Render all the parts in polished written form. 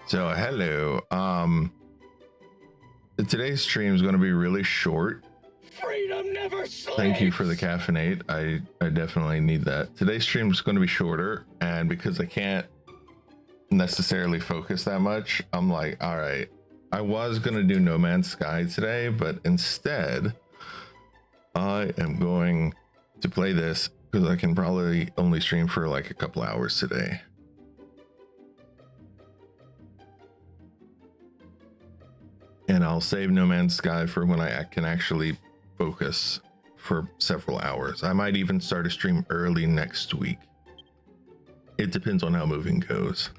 So hello. Today's stream is going to be really short. Freedom never sleeps. Thank you for the caffeinate. I definitely need that. Today's stream is going to be shorter, and because I can't necessarily focus that much, I'm like, all right. I was going to do No Man's Sky today, but instead I am going to play this because I can probably only stream for like a couple hours today. And I'll save No Man's Sky for when I can actually focus for several hours. I might even start a stream early next week. It depends on how moving goes.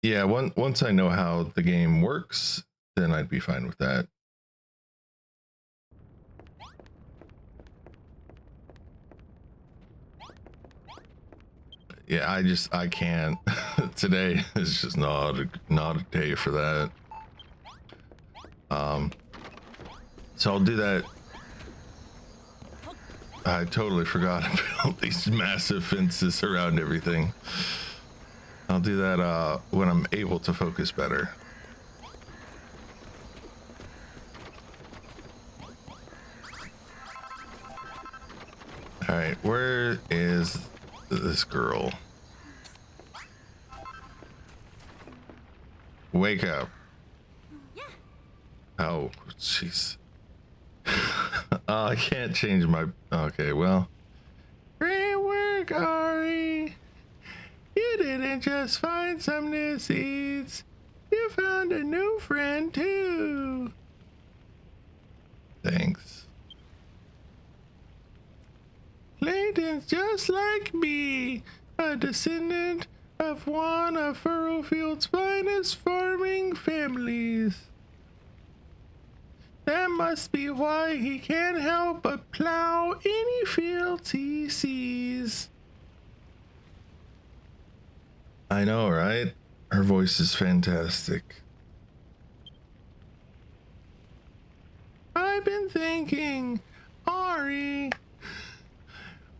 Yeah, once I know how the game works, then I'd be fine with that. Yeah, I can't. Today is just not a day for that. So I'll do that. I totally forgot about these massive fences around everything. I'll do that when I'm able to focus better. All right, where is this girl? Wake up. Yeah. Oh, jeez. Oh, I can't change my... Okay, well. Great work, Ari. You didn't just find some new seeds. You found a new friend, too. Thanks. Layton's just like me, a descendant of one of Furrowfield's finest farming families. That must be why he can't help but plow any fields he sees. I know, right? Her voice is fantastic. I've been thinking, Ari,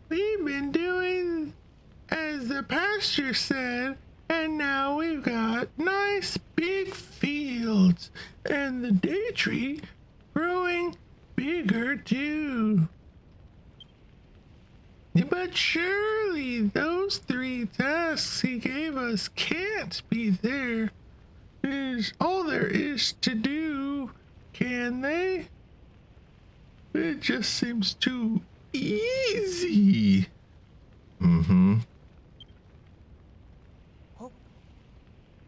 we've been doing as the pastor said, and now we've got nice big fields and the day tree growing bigger too. But surely those 3 tasks he gave us can't be there. Is all there is to do, can they? It just seems too easy. Mm-hmm. Oh.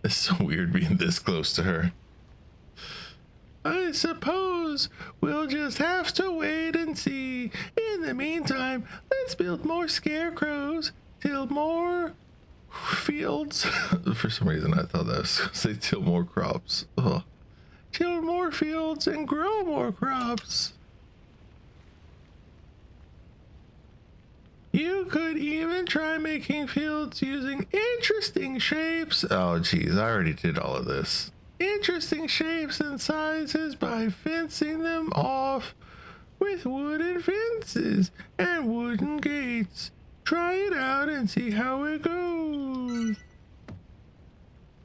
It's so weird being this close to her. I suppose we'll just have to wait and see. In the meantime, let's build more scarecrows, till more fields. For some reason, I thought that was going to say till more crops. Ugh. Till more fields and grow more crops. You could even try making fields using interesting shapes. Oh, geez, I already did all of this. Interesting shapes and sizes by fencing them off with wooden fences and wooden gates. Try it out and see how it goes.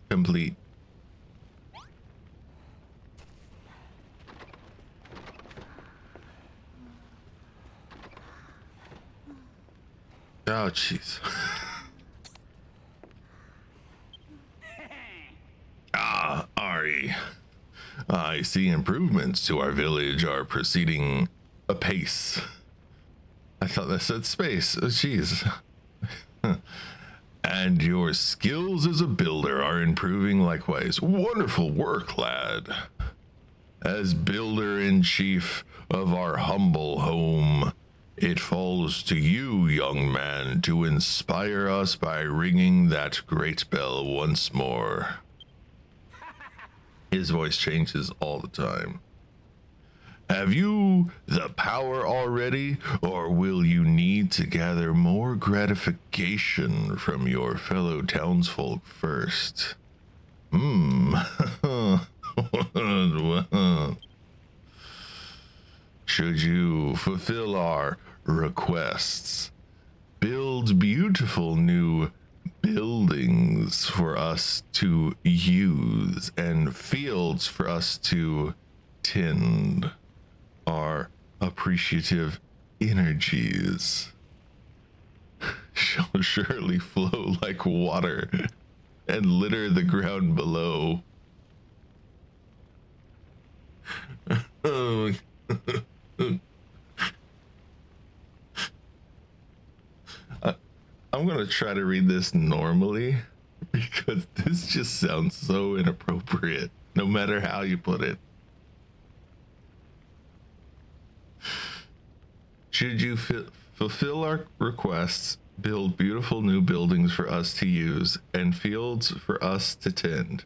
Complete. Oh, jeez. Ah, Ari. I see improvements to our village are proceeding apace. I thought that said space. Oh, jeez. And your skills as a builder are improving likewise. Wonderful work, lad. As builder-in-chief of our humble home, it falls to you, young man, to inspire us by ringing that great bell once more. His voice changes all the time. Have you the power already, or will you need to gather more gratification from your fellow townsfolk first? Should you fulfill our requests, build beautiful new buildings for us to use and fields for us to tend, our appreciative energies shall surely flow like water and litter the ground below. Oh. I'm gonna try to read this normally because this just sounds so inappropriate, no matter how you put it. Should you fulfill our requests, build beautiful new buildings for us to use and fields for us to tend,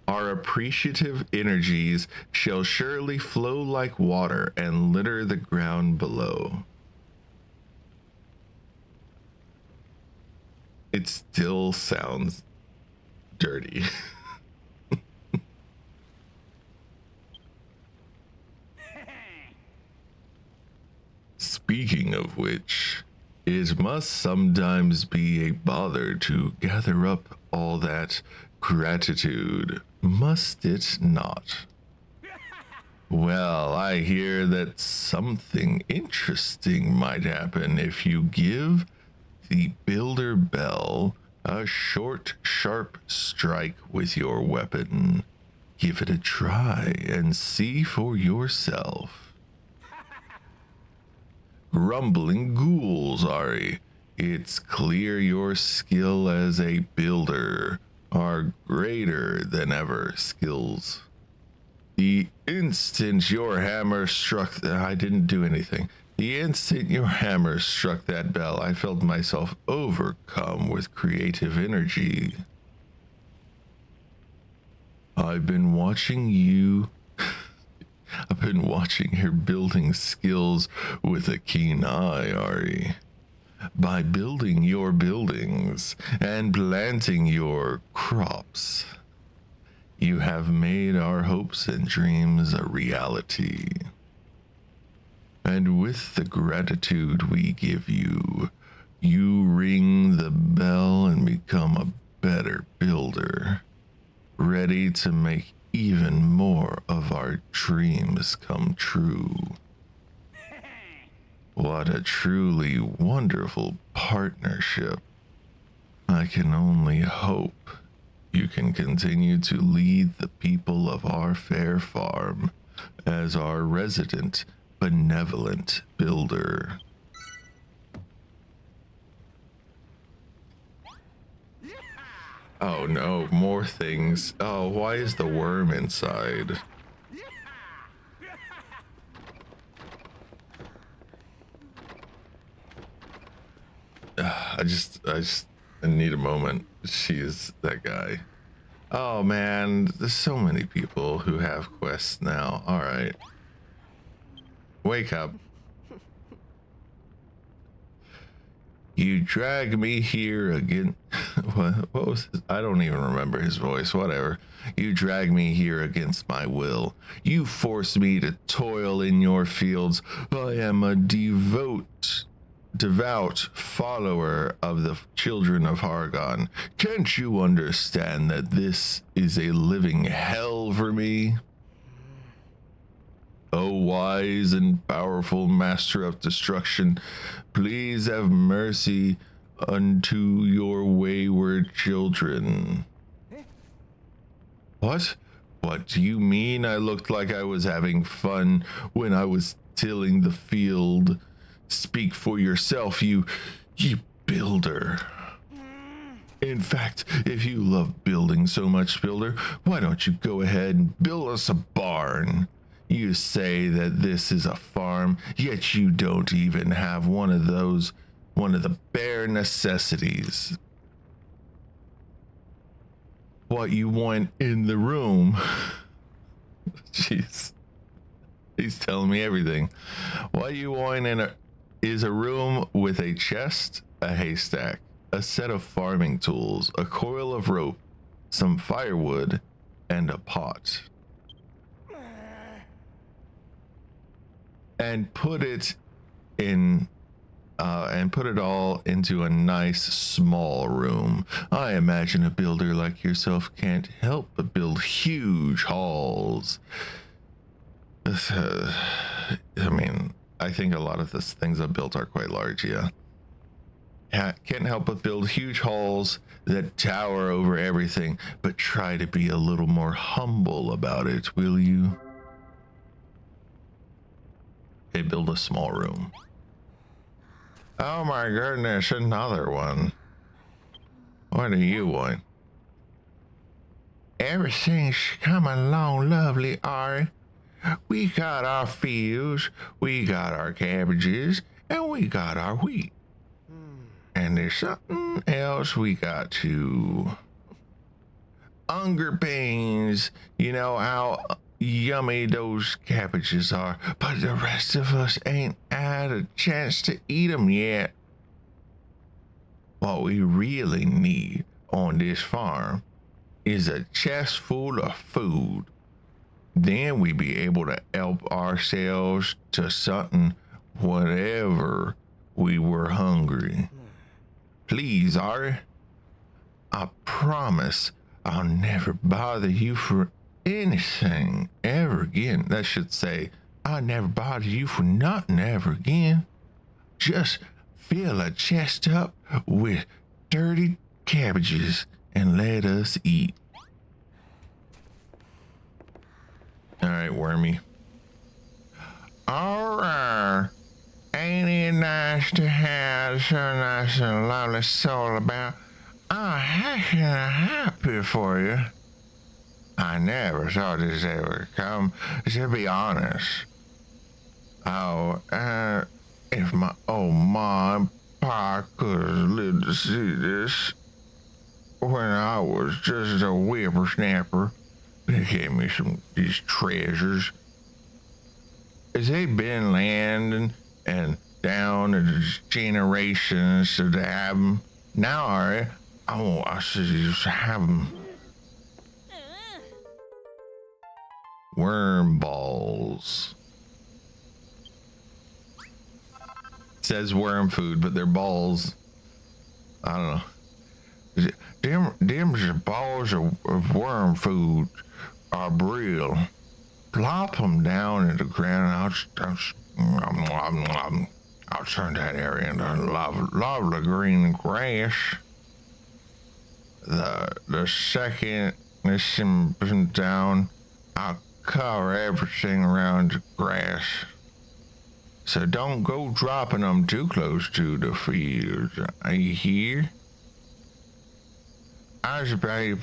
our appreciative energies shall surely flow like water and litter the ground below. It still sounds dirty. Speaking of which, it must sometimes be a bother to gather up all that gratitude, must it not? Well, I hear that something interesting might happen if you give the Builder Bell a short, sharp strike with your weapon. Give it a try and see for yourself. Grumbling ghouls, Ari. It's clear your skill as a builder are greater than ever skills. The instant your hammer struck, I didn't do anything. The instant your hammer struck that bell, I felt myself overcome with creative energy. I've been watching you. I've been watching your building skills with a keen eye, Ari. By building your buildings and planting your crops, you have made our hopes and dreams a reality. And with the gratitude we give you, you ring the bell and become a better builder, ready to make even more of our dreams come true. What a truly wonderful partnership. I can only hope you can continue to lead the people of our fair farm as our resident benevolent builder. Oh no, more things. Oh, why is the worm inside? I need a moment. She is that guy. Oh man, there's so many people who have quests now. All right. Wake up. You drag me here again. What was his? I don't even remember his voice. Whatever. You drag me here against my will. You force me to toil in your fields. I am a devout follower of the children of Hargon. Can't you understand that this is a living hell for me? O wise and powerful master of destruction, please have mercy unto your wayward children. What? What do you mean I looked like I was having fun when I was tilling the field? Speak for yourself, you builder. In fact, if you love building so much, builder, why don't you go ahead and build us a barn? You say that this is a farm, yet you don't even have one of the bare necessities. What you want in the room. Jeez. He's telling me everything. What you want is a room with a chest, a haystack, a set of farming tools, a coil of rope, some firewood, and a pot. and put it in and put it all into a nice small room. I imagine a builder like yourself can't help but build huge halls. I mean, I think a lot of the things I've built are quite large, yeah. Can't help but build huge halls that tower over everything, but try to be a little more humble about it, will you? Okay, build a small room. Oh my goodness, another one. What do you want? Everything's coming along lovely, Ari. We got our fields, we got our cabbages, and we got our wheat. And there's something else we got to. Hunger pains, you know how yummy those cabbages are, but the rest of us ain't had a chance to eat them yet. What we really need on this farm is a chest full of food. Then we be able to help ourselves to something whatever we were hungry. Please, Ari. I promise I'll never bother you for anything ever again. That should say, I'll never bother you for nothing ever again. Just fill a chest up with dirty cabbages and let us eat. All right, Wormy. All right. Ain't it nice to have so nice and lovely soul about? Oh, how can I help you for you? I never thought this day would come, to be honest. Oh, if my old ma and pa could have lived to see this when I was just a whippersnapper, they gave me these treasures. As they been landing and down into generations to have them. Now, I should just have them. Worm balls. It says worm food, but they're balls. I don't know. Them balls of worm food are real. Plop them down in the ground. I'll turn that area into lovely green grass. The second this is down, I'll cover everything around the grass. So don't go dropping them too close to the fields. Are you hear? I was about to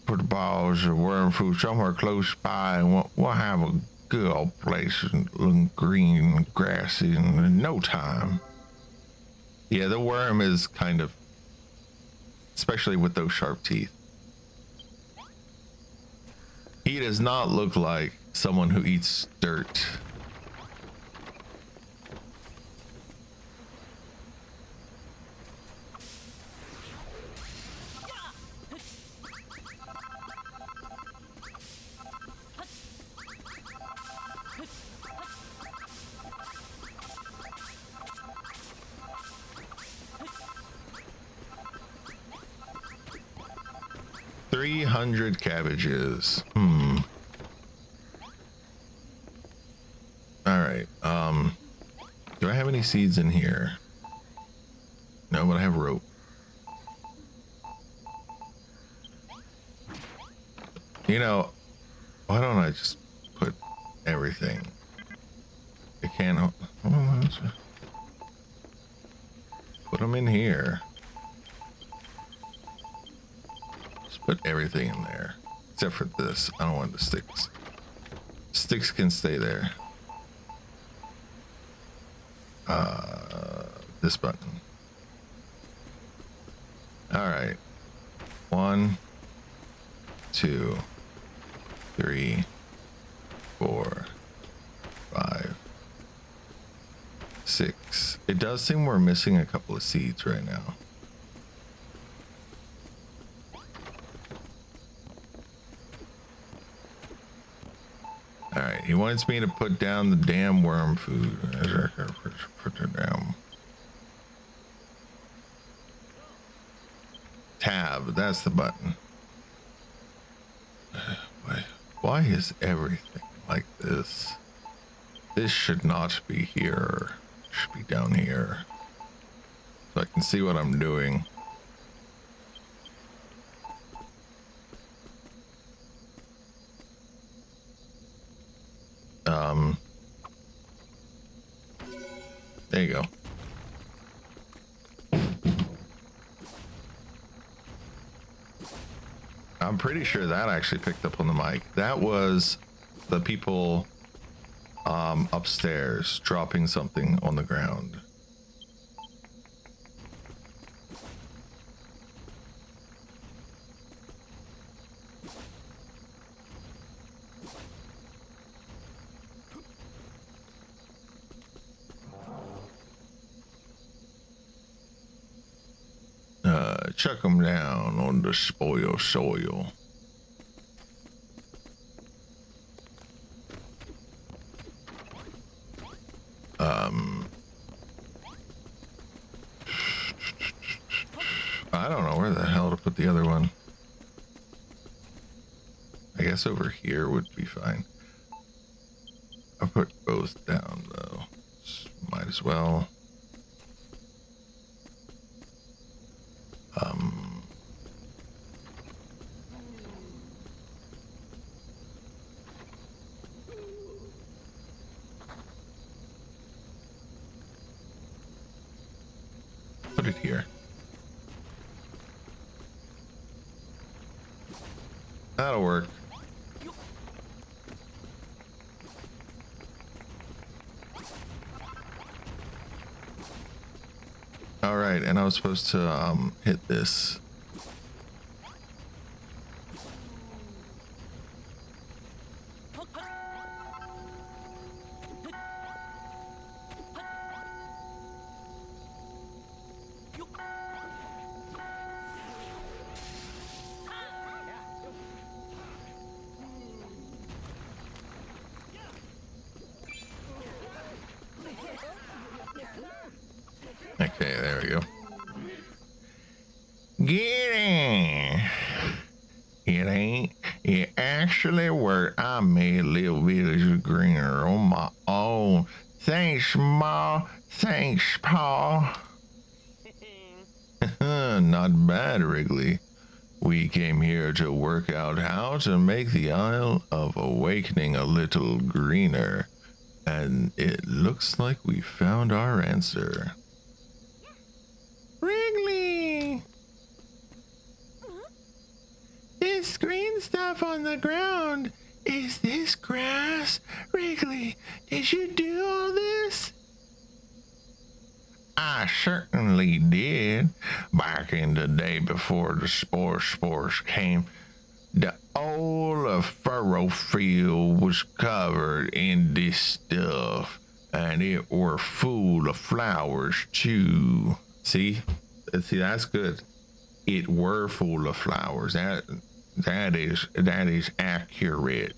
put the balls of worm food somewhere close by, and we'll have a good old place looking green and grassy in no time. Yeah, the worm is kind of, especially with those sharp teeth. He does not look like someone who eats dirt. $300 cabbages. All right. Do I have any seeds in here? No, but I have rope. You know, why don't I just put everything? I can't. Put them in here. Put everything in there, except for this. I don't want the sticks. Sticks can stay there. This button. All right. 1, 2, 3, 4, 5, 6. It does seem we're missing a couple of seeds right now. All right, He wants me to put down the damn worm food. Put it down. Tab, that's the button. Why is everything like this? This should not be here. It should be down here. So I can see what I'm doing. There you go. I'm pretty sure that actually picked up on the mic. That was the people upstairs dropping something on the ground. Chuck them down on the spoil soil. I don't know where the hell to put the other one. I guess over here would be fine. I'll put both down though. Might as well. Put it here. That'll work. All right, and I was supposed to hit this. Okay, there we go. Get in. It actually worked. I made a little village greener on my own. Thanks, Ma. Thanks, Pa. Not bad, Wrigley. We came here to work out how to make the Isle of Awakening a little greener. And it looks like we found our answer. Wrigley! This green stuff on the ground, is this grass? Wrigley, did you do all this? I certainly did. Back in the day before the spores came, the whole of Furrowfield was covered in this stuff, and it were full of flowers too. See, that's good. It were full of flowers. That is accurate.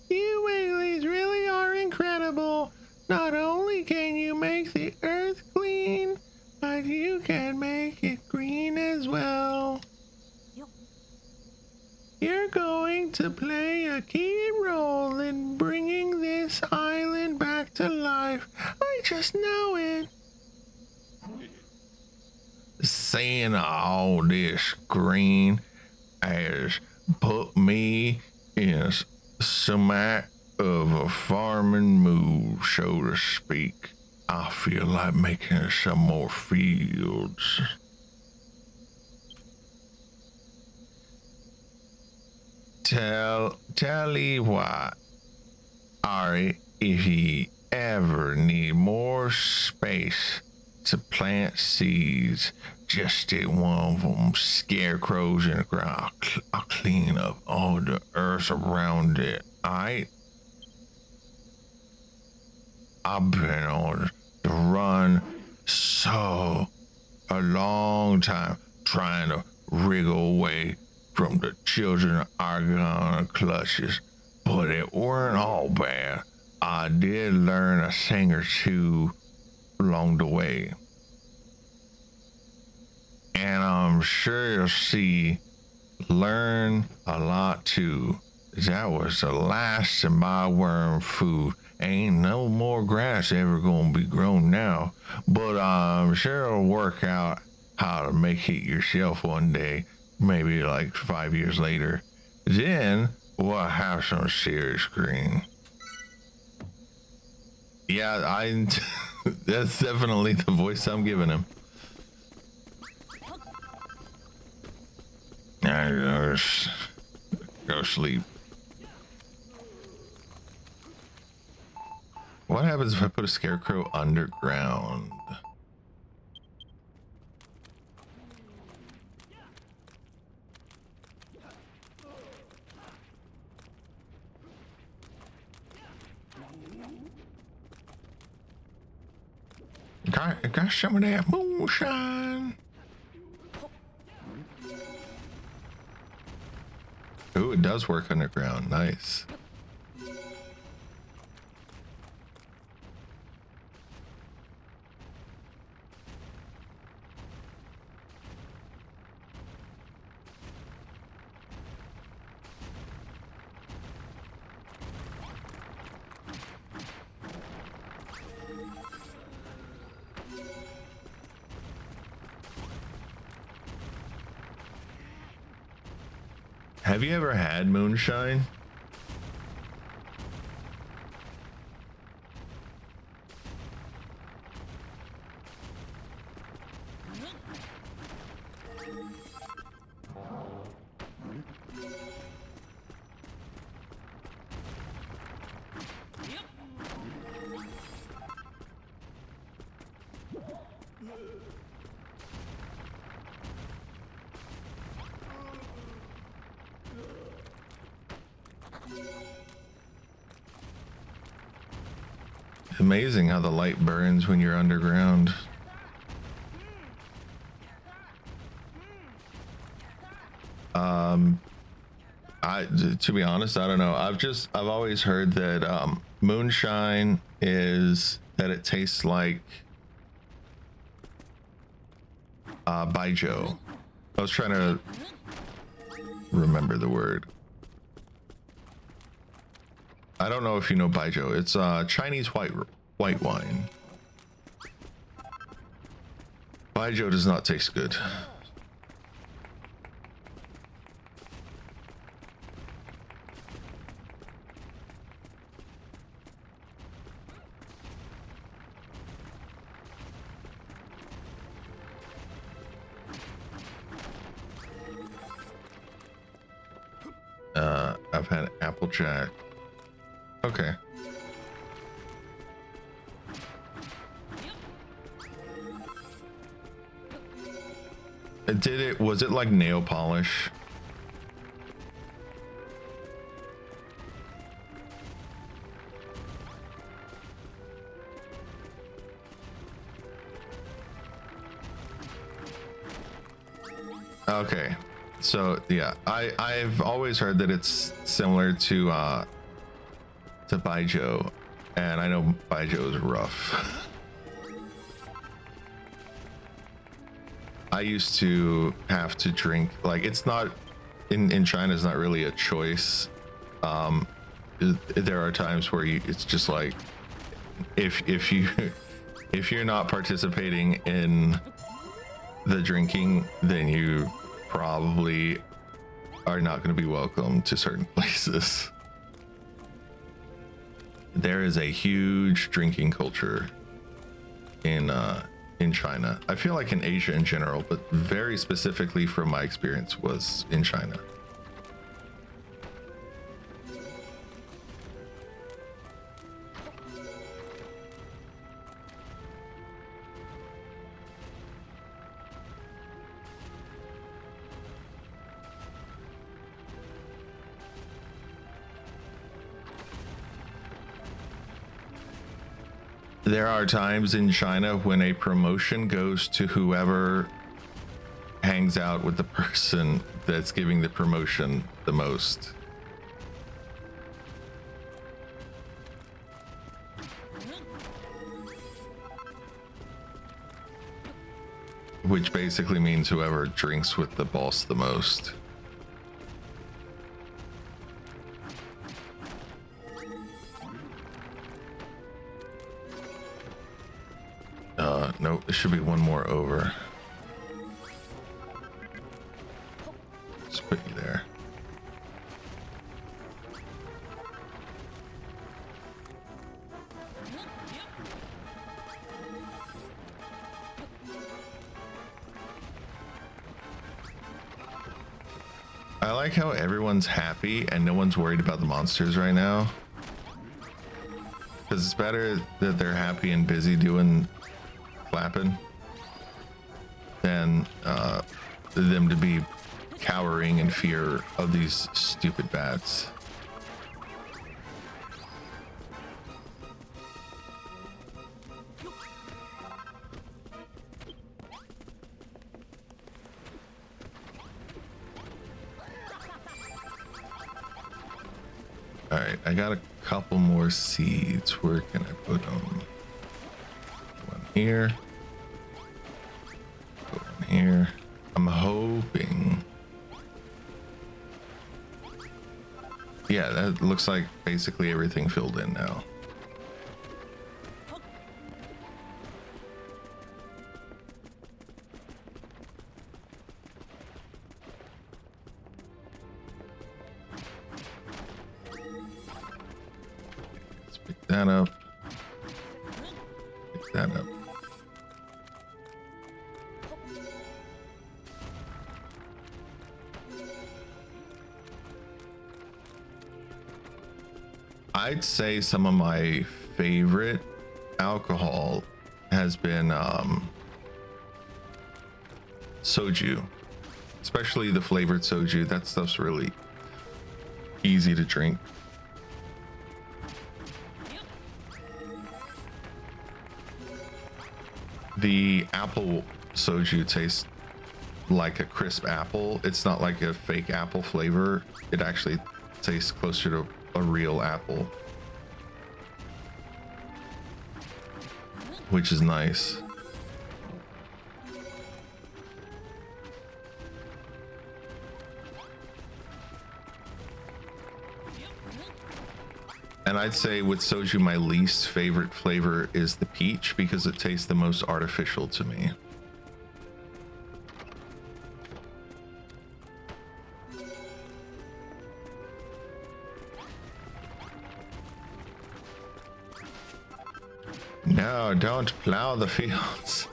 You Wigglies really are incredible. Not only can you make the earth clean, but you can make it green as well. You're going to play a key role in bringing this island back to life. I just know it. Seeing all this green has put me in somewhat of a farming mood, so to speak. I feel like making some more fields. Tell you what, Ari, if you ever need more space to plant seeds, just get one of them scarecrows in the ground. I'll clean up all the earth around it, alright? I've been on the run so a long time trying to wriggle away from the children of Argon clutches, but it weren't all bad. I did learn a thing or two along the way. And I'm sure you'll see, learn a lot too. That was the last of my worm food. Ain't no more grass ever gonna be grown now, but I'm sure it'll work out how to make it yourself one day, maybe like 5 years later. Then we'll have some serious green. Yeah, that's definitely the voice I'm giving him. Go sleep. What happens if I put a scarecrow underground? Got some of that moonshine. Ooh, it does work underground. Nice. Have you ever had moonshine? Amazing how the light burns when you're underground. To be honest, I don't know. I've always heard that moonshine is that it tastes like baijiu. I was trying to remember the word. I don't know if you know baijiu. It's Chinese white wine. Baijiu does not taste good. I've had Applejack. Okay. Was it like nail polish? Okay. So yeah, I've always heard that it's similar to baijiu, and I know baijiu is rough. I used to have to drink, like, it's not in China, it's not really a choice. There are times where it's just like, if you're not participating in the drinking, then you probably are not going to be welcome to certain places. There is a huge drinking culture in China. I feel like in Asia in general, but very specifically from my experience was in China. There are times in China when a promotion goes to whoever hangs out with the person that's giving the promotion the most. which basically means whoever drinks with the boss the most. Nope, there should be one more over. Just put you there. I like how everyone's happy and no one's worried about the monsters right now. Because it's better that they're happy and busy doing clapping than them to be cowering in fear of these stupid bats. All right, I got a couple more seeds. Where can I put them? One here. Put one here. I'm hoping. Yeah, that looks like basically everything filled in now. Let's pick that up. Pick that up. I'd say some of my favorite alcohol has been soju, especially the flavored soju. That stuff's really easy to drink. The apple soju tastes like a crisp apple. It's not like a fake apple flavor. It actually tastes closer to a real apple, which is nice. And I'd say with soju, my least favorite flavor is the peach because it tastes the most artificial to me. No, don't plow the fields.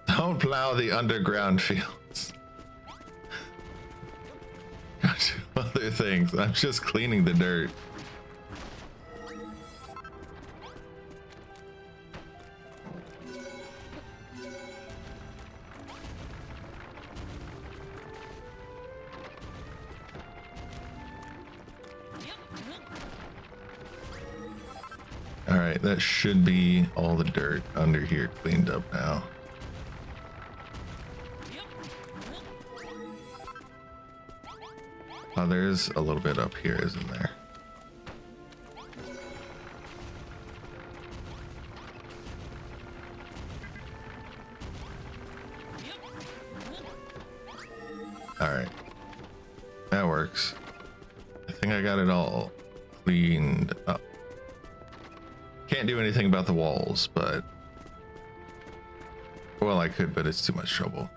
Don't plow the underground fields. Got other things. I'm just cleaning the dirt. All right, that should be all the dirt under here cleaned up now. Oh, there's a little bit up here, isn't there? All right, that works. I think I got it all cleaned up. Can't do anything about the walls, but well, I could, but it's too much trouble.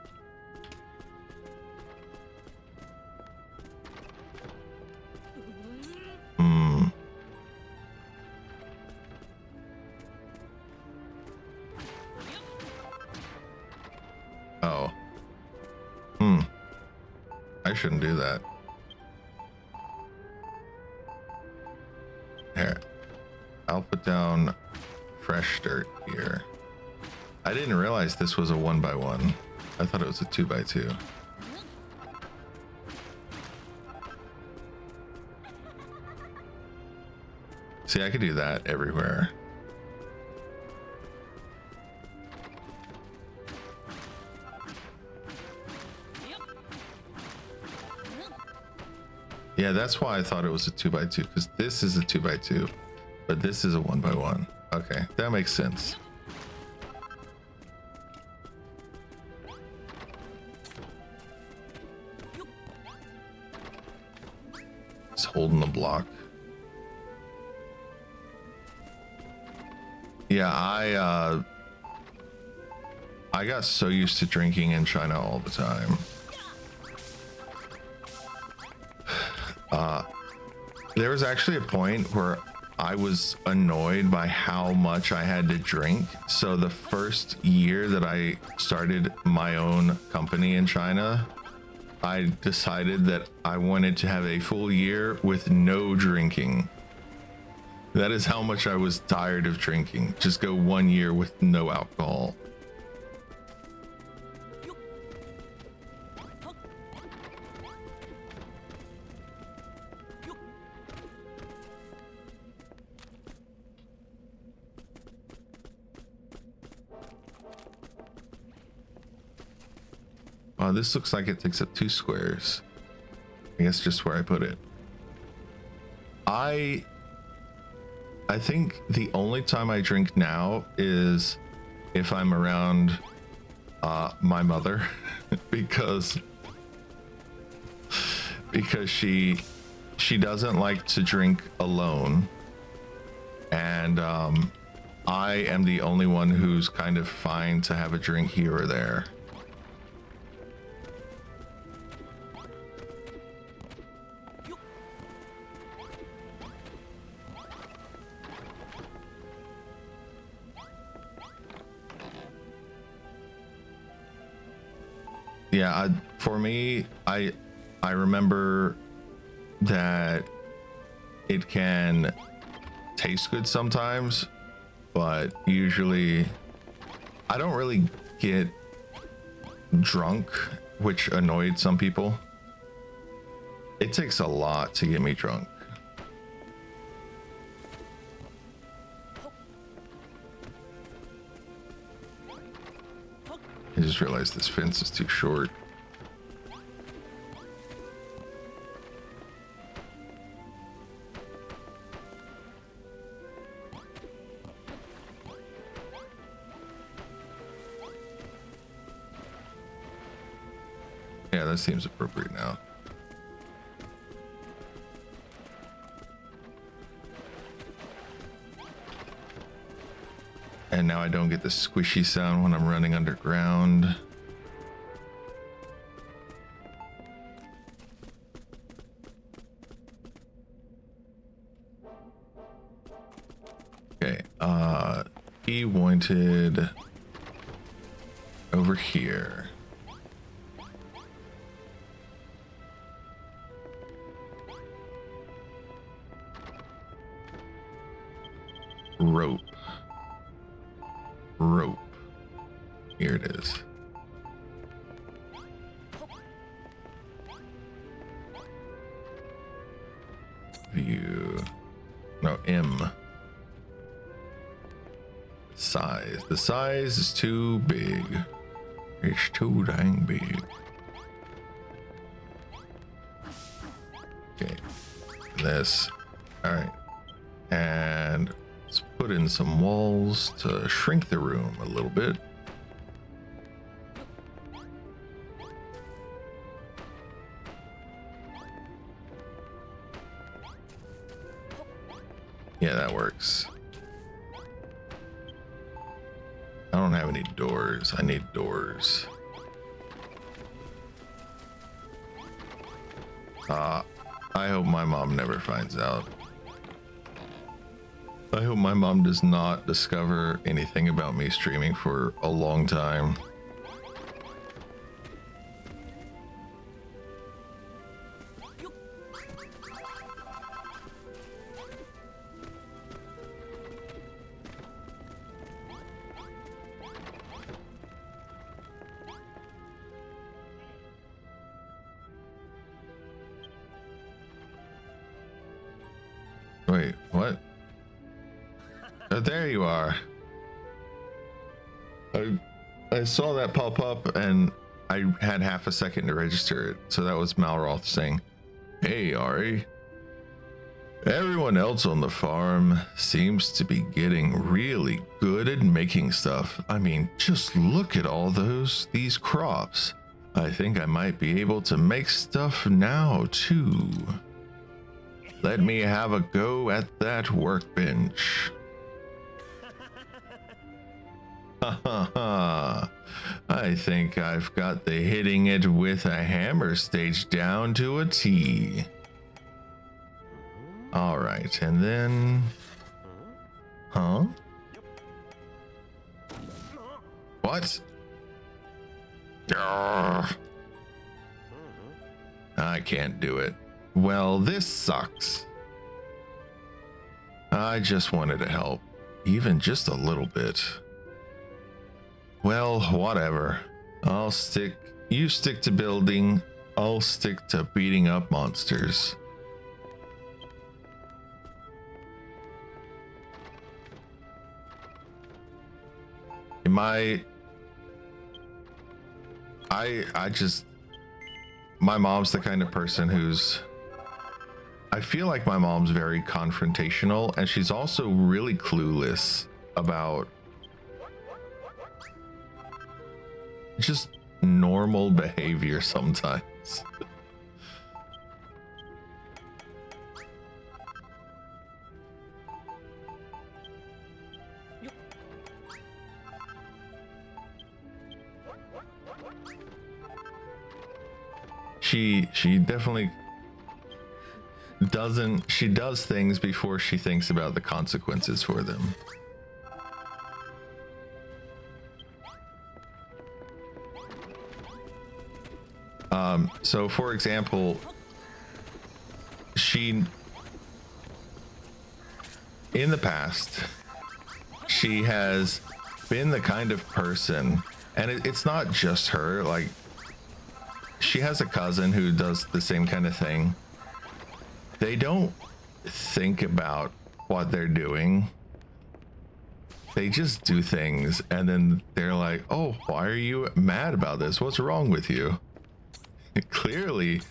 Oh. I shouldn't do that. Here. I'll put down fresh dirt here. I didn't realize this was a 1x1. I thought it was a 2x2. See, I could do that everywhere. Yeah, that's why I thought it was a 2x2, because this is a 2x2. But this is a 1x1. Okay, that makes sense. It's holding the block. Yeah, I got so used to drinking in China all the time. There was actually a point where I was annoyed by how much I had to drink. So the first year that I started my own company in China, I decided that I wanted to have a full year with no drinking. That is how much I was tired of drinking. Just go 1 year with no alcohol. Oh, this looks like it takes up 2 squares. I guess just where I put it. I think the only time I drink now is if I'm around my mother because she doesn't like to drink alone, and I am the only one who's kind of fine to have a drink here or there. Yeah, for me, I remember that it can taste good sometimes, but usually I don't really get drunk, which annoyed some people. It takes a lot to get me drunk. I just realized this fence is too short. Yeah, that seems appropriate now. And now I don't get the squishy sound when I'm running underground. Okay, he wanted over here. Rope. Here it is. View. No, M. Size. The size is too big. It's too dang big. Okay. This. All right. And let's put in some walls to shrink the room a little bit. Yeah, that works. I don't have any doors. I need doors. I hope my mom never finds out. I hope my mom does not discover anything about me streaming for a long time. Wait, what? Oh, there you are. I saw that pop up and I had half a second to register it. So that was Malroth saying, "Hey, Ari. Everyone else on the farm seems to be getting really good at making stuff. I mean, just look at all these crops. I think I might be able to make stuff now too." Let me have a go at that workbench. Ha ha ha. I think I've got the hitting it with a hammer stage down to a T. All right, and then... Huh? What? Urgh. I can't do it. Well, this sucks. I just wanted to help, even just a little bit. Well, whatever. You stick to building, I'll stick to beating up monsters. My mom's the kind of person who's, I feel like my mom's very confrontational, and she's also really clueless about just normal behavior sometimes. She definitely she does things before she thinks about the consequences for them. So for example, in the past, she has been the kind of person, and it's not just her, like, she has a cousin who does the same kind of thing. They don't think about what they're doing. They just do things, and then they're like, oh, why are you mad about this? What's wrong with you? Clearly,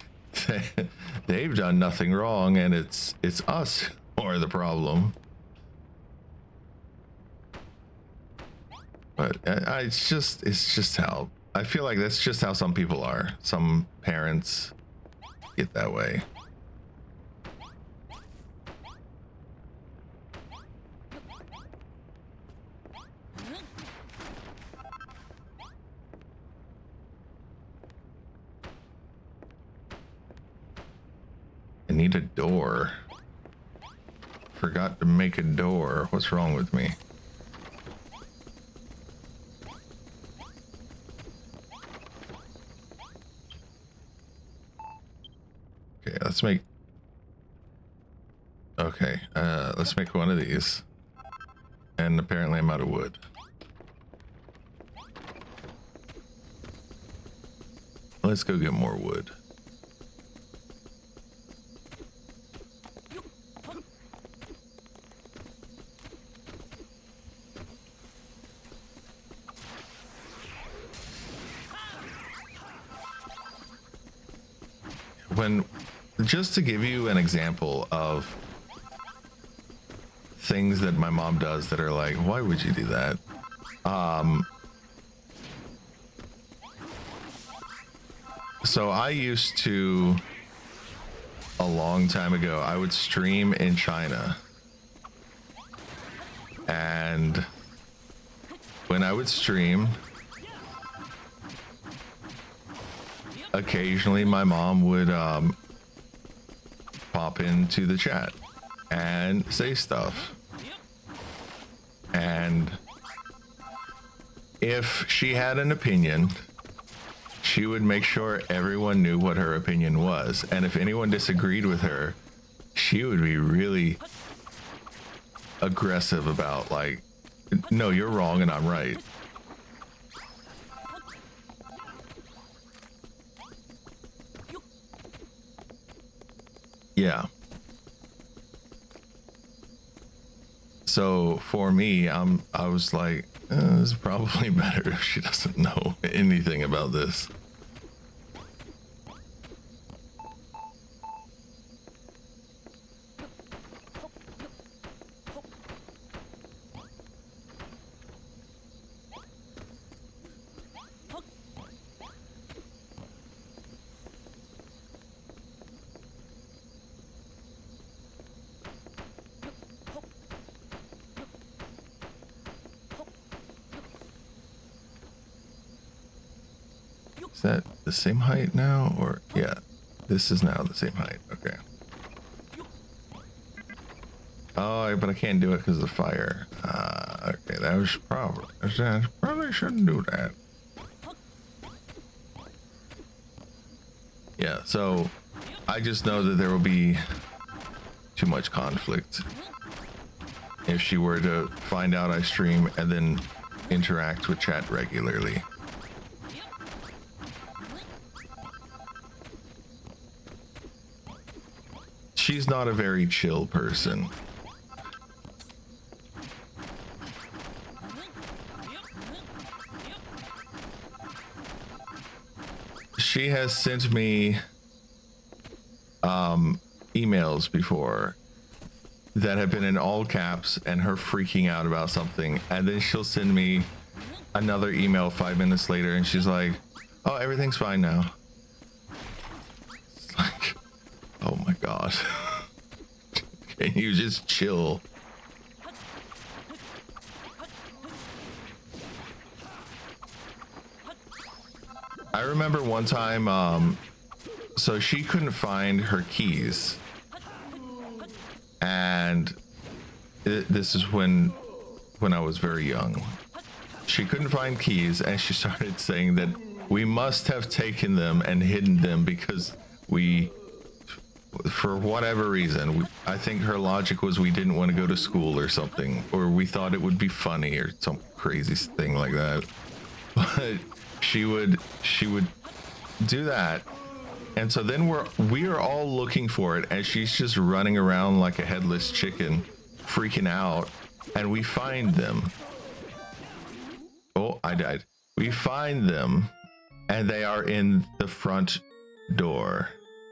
they've done nothing wrong, and it's us who are the problem. But it's just how I feel like that's just how some people are. Some parents get that way. I need a door. Forgot to make a door. What's wrong with me? Okay, let's make... Okay, let's make one of these. And apparently I'm out of wood. Let's go get more wood. Just to give you an example of things that my mom does that are like, why would you do that? So I used to, a long time ago, I would stream in China. And when I would stream, occasionally my mom would pop into the chat and say stuff. And if she had an opinion, she would make sure everyone knew what her opinion was. And if anyone disagreed with her, she would be really aggressive about, like, no, you're wrong and I'm right. Yeah. So for me, I was like, it's probably better if she doesn't know anything about this. Is that the same height now? Or, yeah, this is now the same height. Okay. Oh, but I can't do it because of the fire. Okay, that was probably shouldn't do that. Yeah, so I just know that there will be too much conflict if she were to find out I stream and then interact with chat regularly. She's not a very chill person. She has sent me emails before that have been in all caps and her freaking out about something, and then she'll send me another email 5 minutes later and she's like, oh, everything's fine now. It's like, oh my god. Can you just chill? I remember one time, so she couldn't find her keys, and this is when I was very young. She couldn't find keys, and she started saying that we must have taken them and hidden them because we, for whatever reason, I think her logic was we didn't want to go to school or something, or we thought it would be funny or some crazy thing like that. But she would do that, and so then we are all looking for it, and she's just running around like a headless chicken, freaking out, and we find them. Oh, I died. We find them, and they are in the front door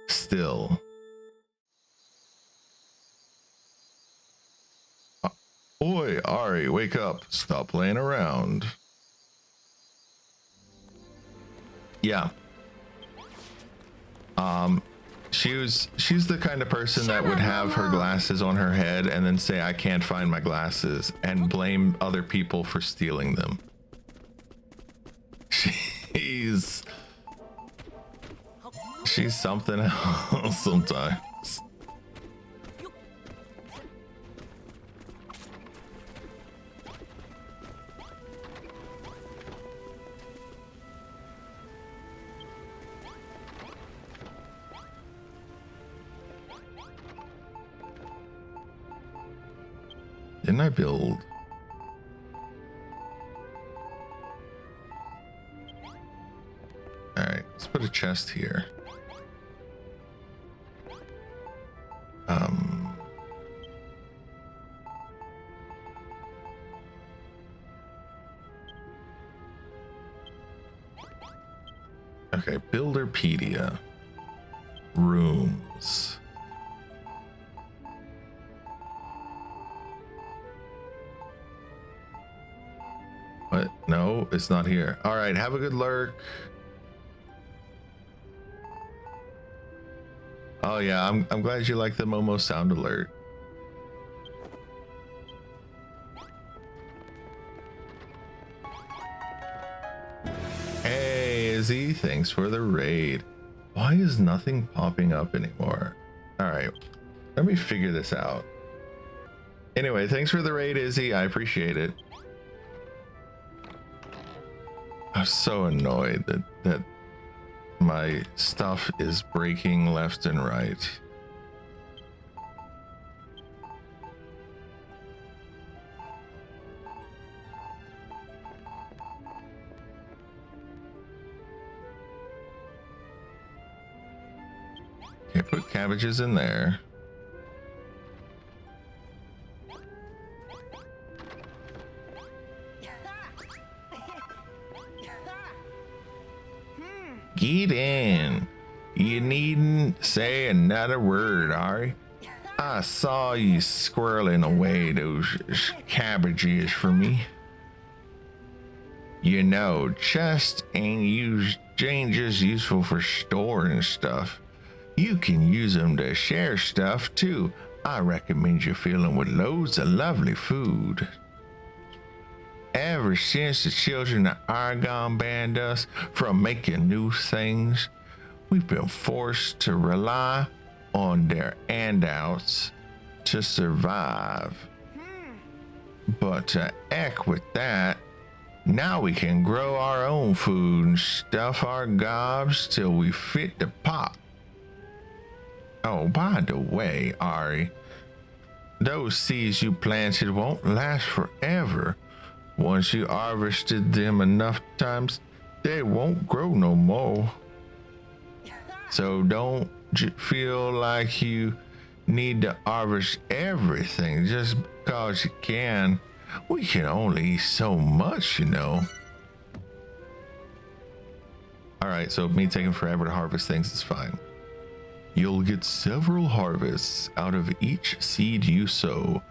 still. Oi, Ari, wake up. Stop playing around. Yeah. She's the kind of person that would have her glasses on her head and then say, I can't find my glasses, and blame other people for stealing them. She's something else sometimes. Didn't I build? All right, let's put a chest here. Okay, Builderpedia. Rooms. What? No, it's not here. All right, have a good lurk. Oh yeah, I'm glad you like the Momo sound alert. Hey Izzy, thanks for the raid. Why is nothing popping up anymore? All right, let me figure this out. Anyway, thanks for the raid, Izzy. I appreciate it. I'm so annoyed that my stuff is breaking left and right. Okay, put cabbages in there. Get in. You needn't say another word, Ari. I saw you squirreling away those cabbages for me. You know, chests ain't just useful for storing stuff. You can use them to share stuff too. I recommend you fill them with loads of lovely food. Ever since the children of Argon banned us from making new things, we've been forced to rely on their handouts to survive. But to heck with that, now we can grow our own food and stuff our gobs till we fit the pot. Oh, by the way, Ari, those seeds you planted won't last forever. Once you harvested them enough times, they won't grow no more. So don't feel like you need to harvest everything just because you can. We can only eat so much, you know. All right, so me taking forever to harvest things is fine. You'll get several harvests out of each seed you sow,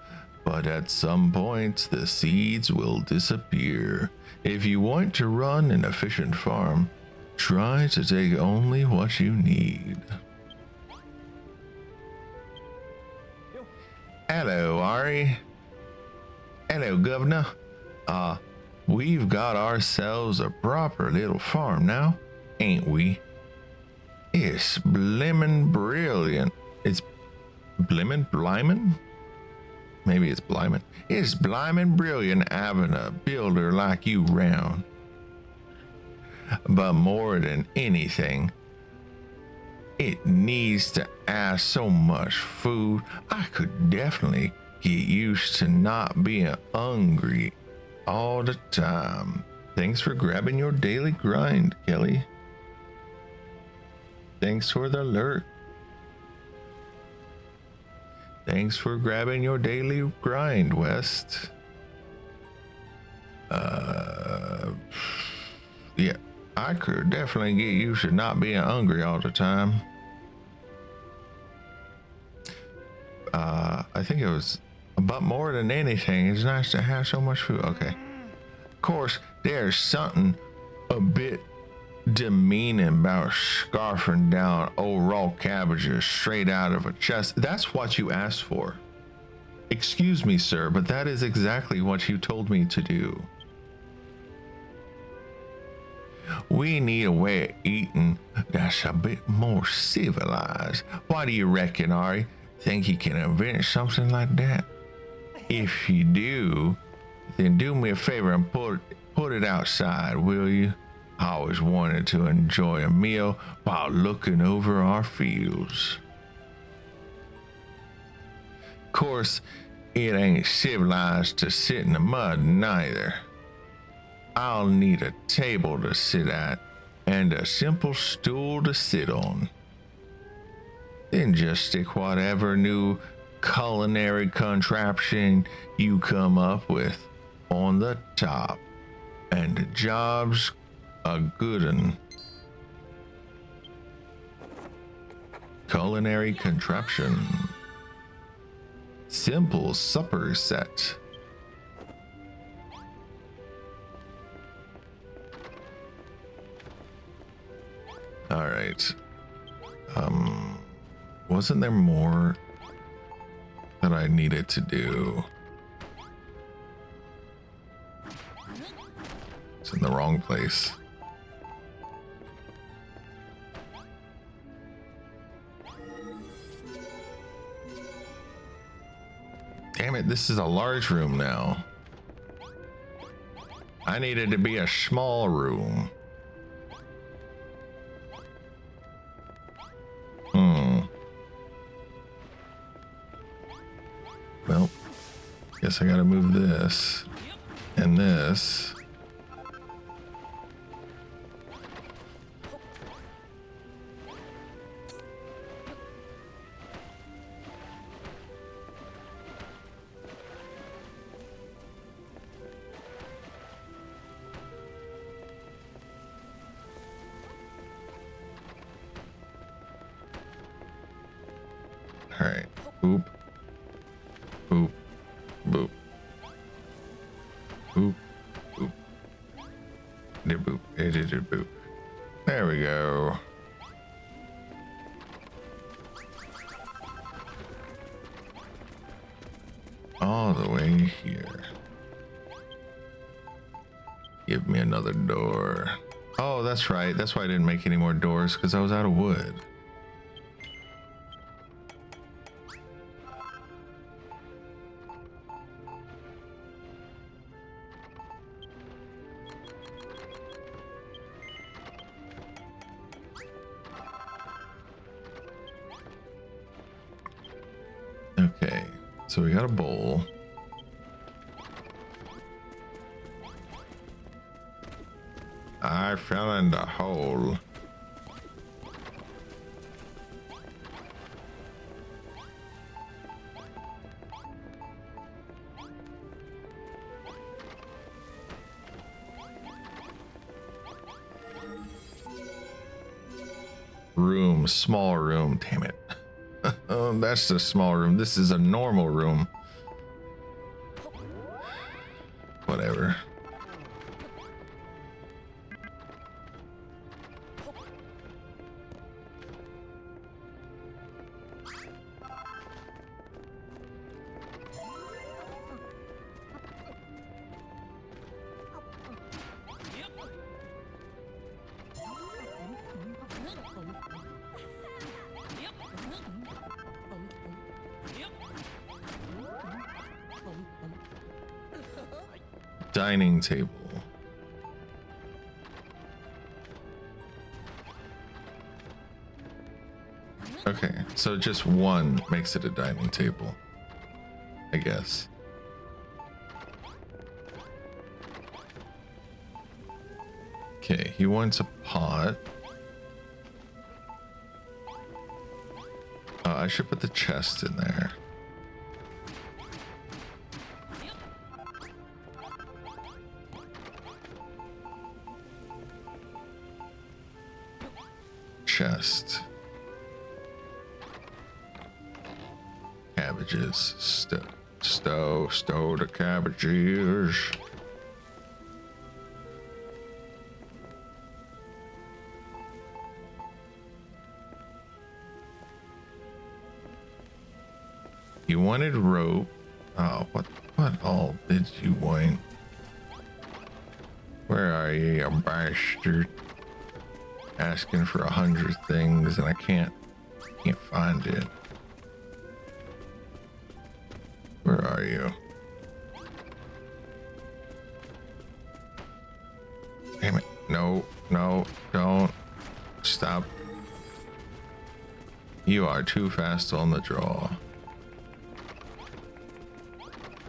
but at some point the seeds will disappear. If you want to run an efficient farm, try to take only what you need. Hello, Ari. Hello, Governor. We've got ourselves a proper little farm now, ain't we? It's blimmin' brilliant. It's blimmin'? Maybe it's blimmin'. It's blimmin' brilliant having a builder like you round. But more than anything, it needs to have so much food. I could definitely get used to not being hungry all the time. Thanks for grabbing your daily grind, Kelly. Thanks for the alert. Thanks for grabbing your daily grind, West. Yeah, I could definitely get used to not being hungry all the time. I think it was, but more than anything, it's nice to have so much food. Okay. Of course, there's something a bit demeaning about scarfing down old raw cabbages straight out of a chest. That's what you asked for. Excuse me, sir, but that is exactly what you told me to do. We need a way of eating that's a bit more civilized. What do you reckon, Ari? Think you can invent something like that? If you do, then do me a favor and put it outside, will you? I always wanted to enjoy a meal while looking over our fields. Of course, it ain't civilized to sit in the mud neither. I'll need a table to sit at and a simple stool to sit on. Then just stick whatever new culinary contraption you come up with on the top, and the job's a good un. Culinary contraption. Simple supper set. All right. Wasn't there more that I needed to do? It's in the wrong place. Damn it, this is a large room now. I needed to be a small room. Well, guess I gotta move this and this. All right, boop, boop, boop, boop, boop, did boop, did boop. There we go. All the way here. Give me another door. Oh, that's right. That's why I didn't make any more doors, because I was out of wood. Okay, so we got a bowl. I fell in the hole. Room, small room, damn it. Oh, that's the small room. This is a normal room. Whatever. Dining table. Okay, so just one makes it a dining table, I guess. Okay, he wants a pot. I should put the chest in there. Chest. Cabbages. Stow the cabbages. You wanted rope. Oh, what all did you want? Where are you, you bastard? Asking for 100 things and I can't find it. Where are you? Damn it. No, don't. Stop. You are too fast on the draw.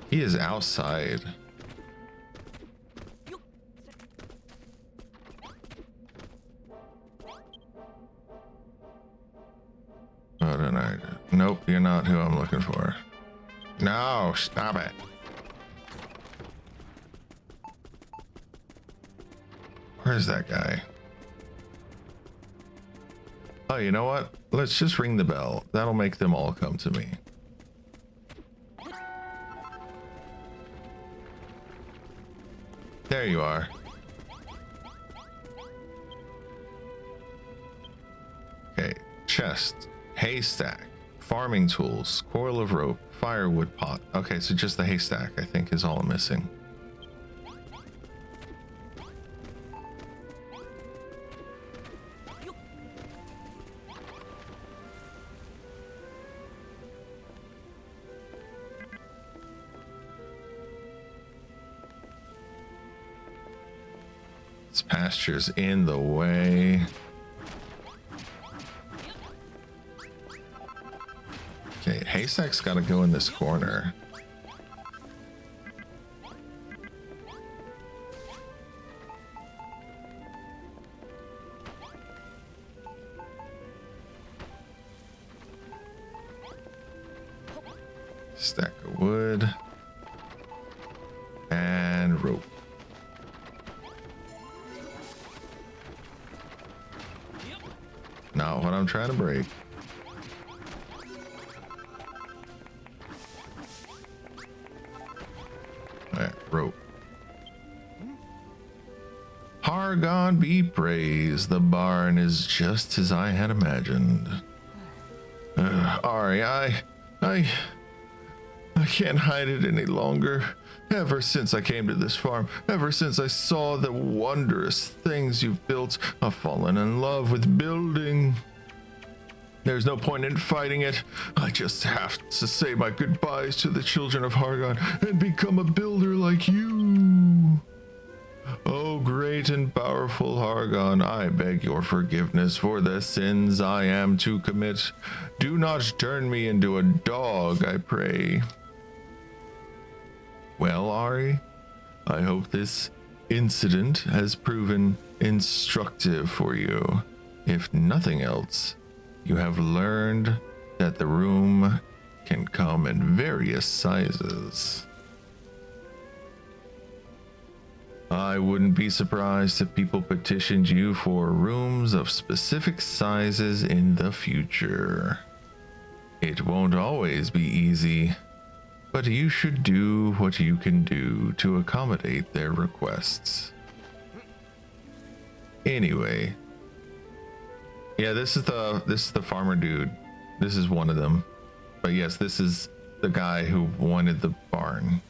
He is outside. Oh, don't I? Nope, you're not who I'm looking for. No, stop it. Where's that guy? Oh, you know what? Let's just ring the bell. That'll make them all come to me. There you are. Okay, chest, haystack, farming tools, coil of rope, firewood pot. Okay, so just the haystack, I think, is all I'm missing. This pasture's in the way. Okay, haystack's got to go in this corner. Stack of wood and rope. Not what I'm trying to break. Alright, rope. Hargon be praised. The barn is just as I had imagined. Ari, I can't hide it any longer. Ever since I came to this farm, ever since I saw the wondrous things you've built, I've fallen in love with building. There's no point in fighting it. I just have to say my goodbyes to the children of Hargon and become a builder like you. Oh, great and powerful Hargon, I beg your forgiveness for the sins I am to commit. Do not turn me into a dog, I pray. Well, Ari, I hope this incident has proven instructive for you. If nothing else, you have learned that the room can come in various sizes. I wouldn't be surprised if people petitioned you for rooms of specific sizes in the future. It won't always be easy, but you should do what you can do to accommodate their requests. Anyway, yeah, this is the farmer dude. This is one of them. But yes, this is the guy who wanted the barn.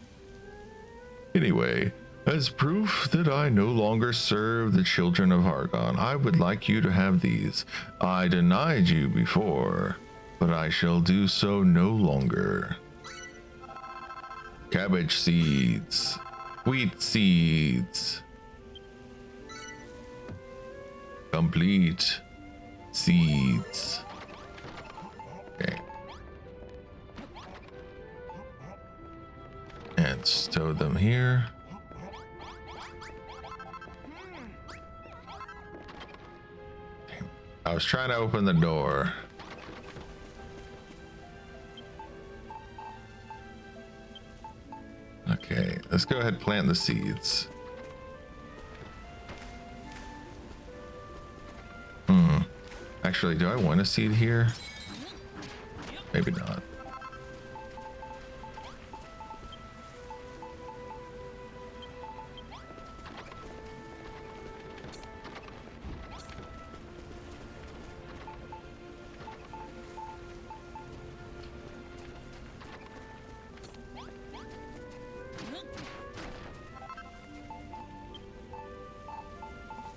Anyway, as proof that I no longer serve the children of Hargon, I would like you to have these. I denied you before, but I shall do so no longer. Cabbage seeds, wheat seeds, complete seeds. Okay. And stow them here. I was trying to open the door. Okay, let's go ahead and plant the seeds. Actually, do I want a seed here? Maybe not.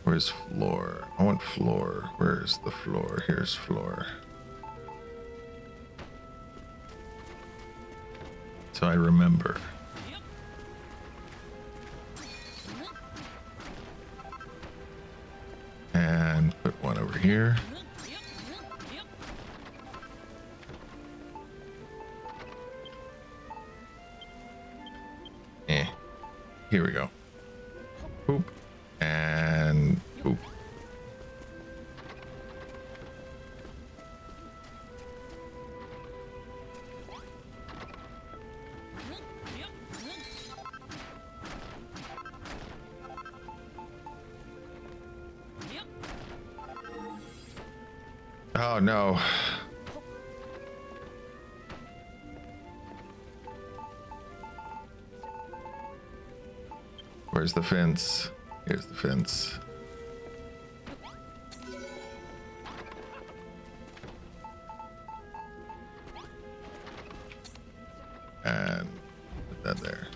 Where's floor? I want floor. Where's the floor? Here's floor. So I remember. And put one over here. Here we go. Boop. And boop. Oh no. Where's the fence? Here's the fence. And put that there.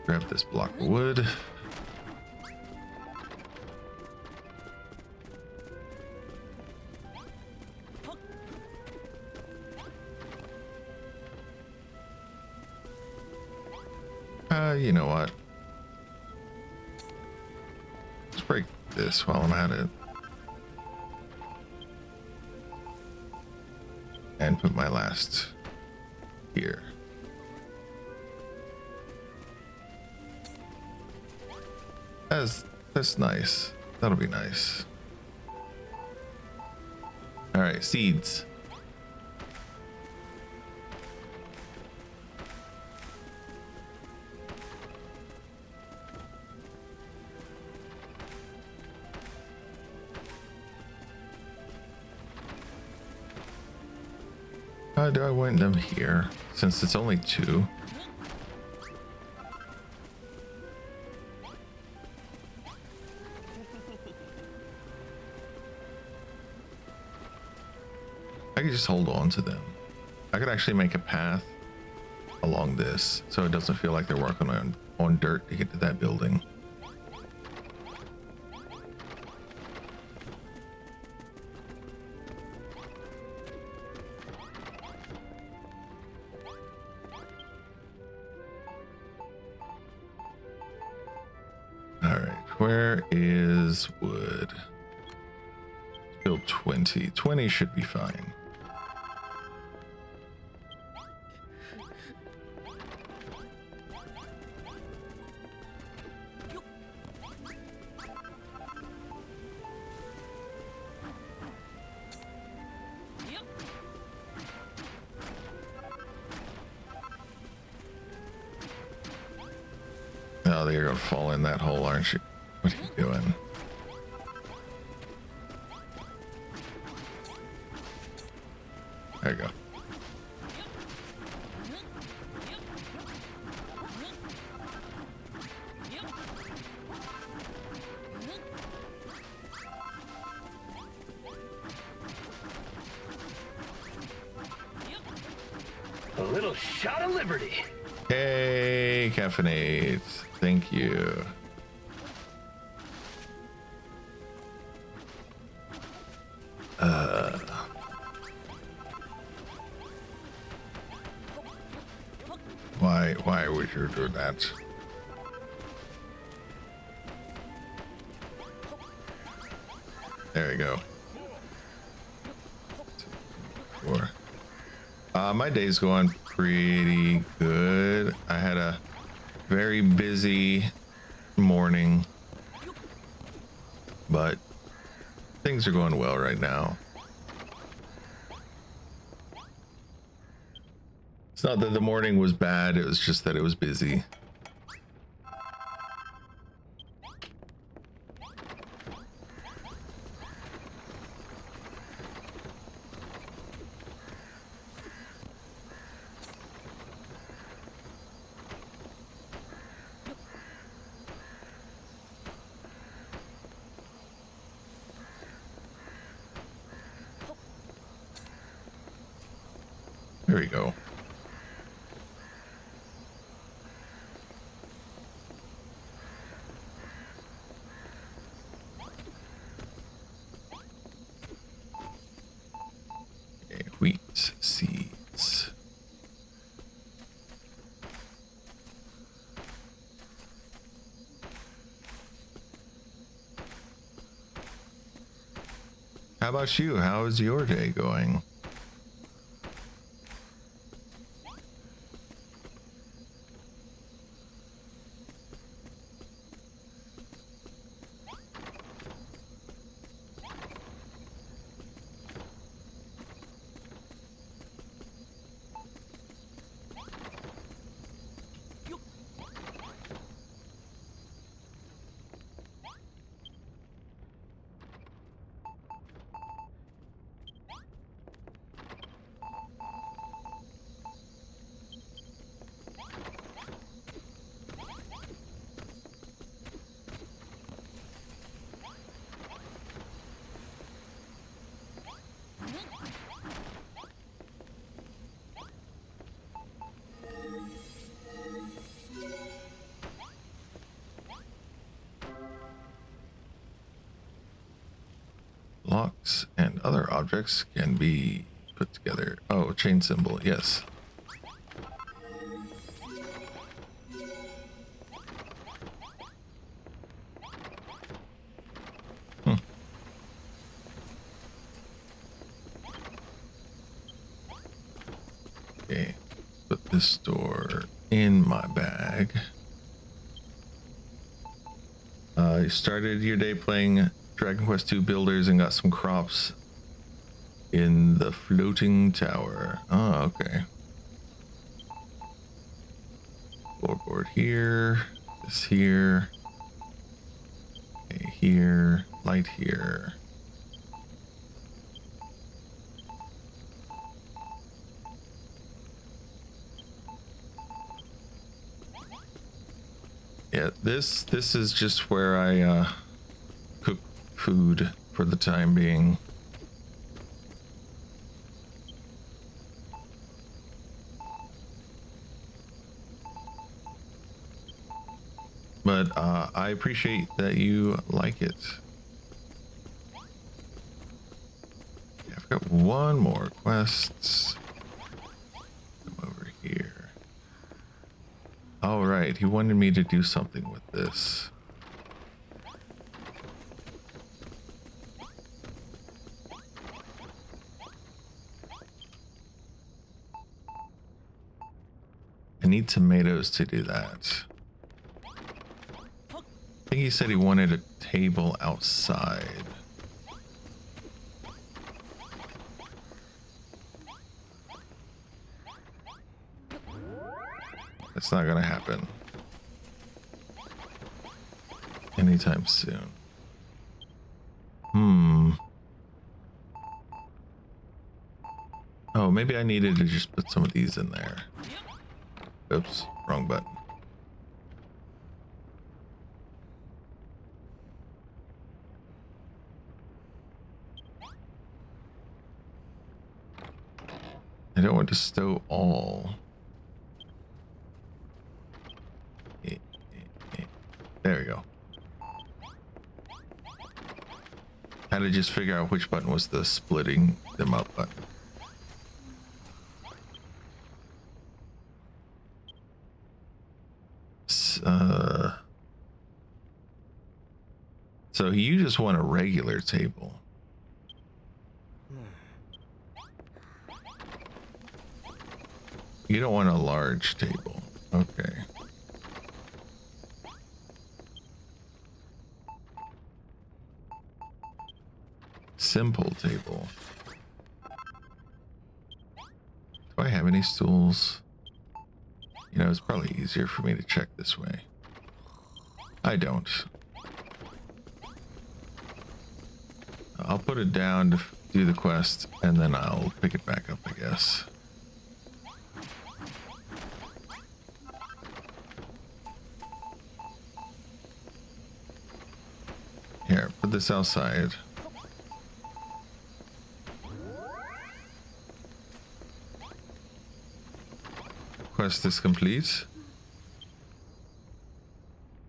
Grab this block of wood. You know what? Let's break this while I'm at it. And put my last here. That's nice. That'll be nice. All right, seeds. Do I want them here since it's only 2? could just hold on to them. I could actually make a path along this so it doesn't feel like they're working on dirt to get to that building. All right, where is wood? Build 20. 20 should be fine. Oh, you're gonna fall in that hole, aren't you? What are you doing? There you go. A little shot of liberty. Hey, caffeinate. Thank you. Why would you do that? There you go. Four. My day's going pretty good. I had a very busy morning, but things are going well right now. It's not that the morning was bad, it was just that it was busy. There we go. Okay, wheat seeds. How about you? How is your day going? Locks and other objects can be put together. Oh, chain symbol, yes. Okay, put this door in my bag. You started your day playing Dragon Quest II Builders and got some crops in the floating tower. Oh, okay. Floorboard here, this here, okay, here, light here. Yeah, this is just where I cook food for the time being. But I appreciate that you like it. I've got one more quest. Come over here. All right, he wanted me to do something with this. I need tomatoes to do that. I think he said he wanted a table outside. That's not gonna happen anytime soon. Oh, maybe I needed to just put some of these in there. Oops, wrong button. I don't want to stow all. There we go. Had to just figure out which button was the splitting them up button. So you just want a regular table. You don't want a large table. Okay. Simple table. Do I have any stools? You know, it's probably easier for me to check this way. I don't. I'll put it down to do the quest and then I'll pick it back up, I guess. Here, put this outside. Quest is complete.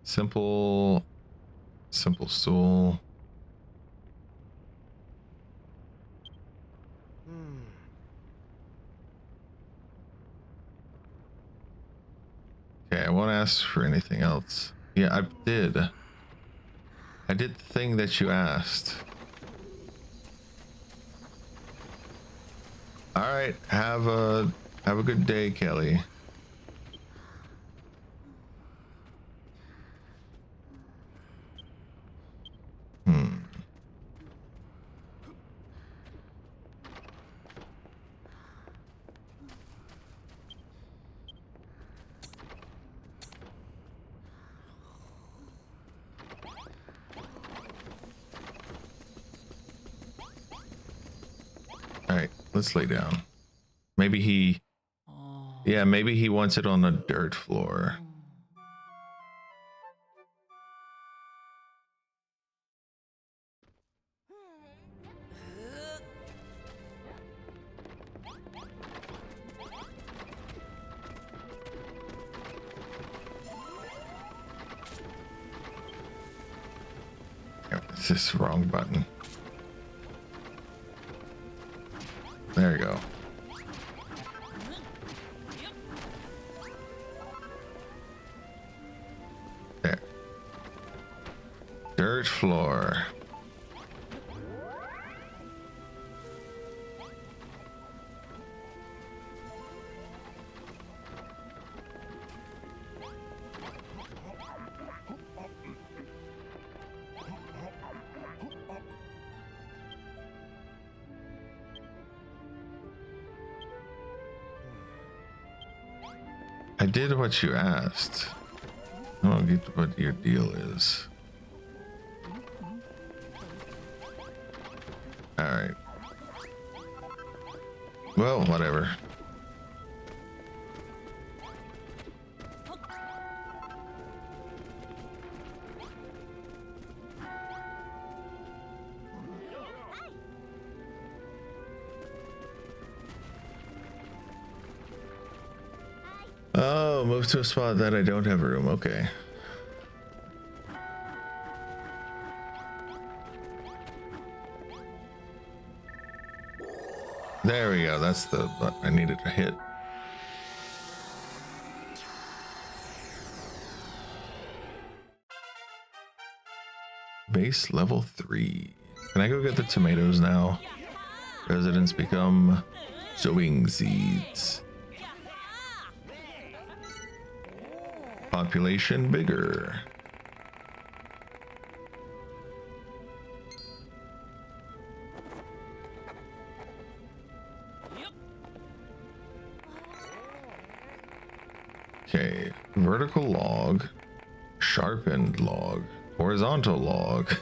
Simple stool. Okay, I won't ask for anything else. Yeah, I did the thing that you asked. All right, have a good day, Kelly. All right, let's lay down. Maybe he, yeah, maybe he wants it on a dirt floor. It's this wrong button. There you go. There. Dirt floor. I did what you asked. I don't get what your deal is. All right. Well, whatever. Oh, move to a spot that I don't have room. Okay. There we go. That's the button I needed to hit. Base level 3. Can I go get the tomatoes now? Residents become sowing seeds. Population bigger. Okay, vertical log, sharpened log, horizontal log,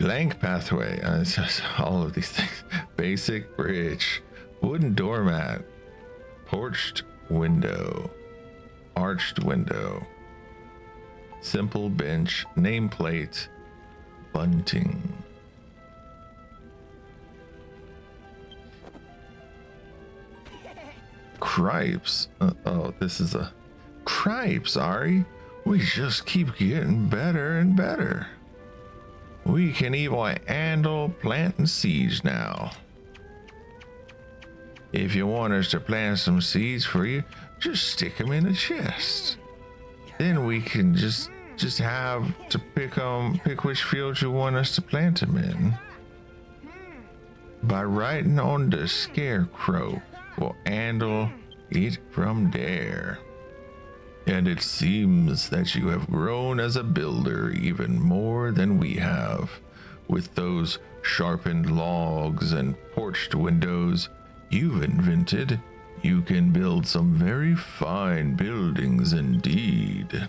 blank pathway. It's just all of these things. Basic bridge, wooden doormat, porched window, arched window, simple bench, nameplate, bunting. Cripes. Oh, this is a cripes, Ari. We just keep getting better and better. We can even handle planting seeds now. If you want us to plant some seeds for you, just stick them in a chest. Then we can just have to pick which fields you want us to plant them in. By writing on the scarecrow, we'll handle it from there. And it seems that you have grown as a builder even more than we have. With those sharpened logs and porched windows you've invented, you can build some very fine buildings indeed.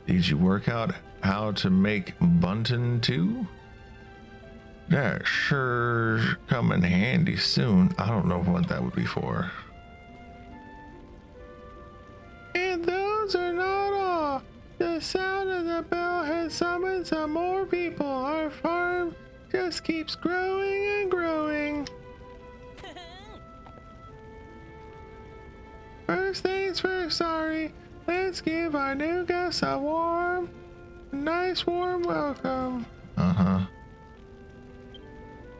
Did you work out how to make bunting too? That sure come in handy soon. I don't know what that would be for. And those are not all. The sound of the bell has summoned some more people. Our farm just keeps growing and growing. First things first, sorry. Let's give our new guests a nice warm welcome. Uh-huh.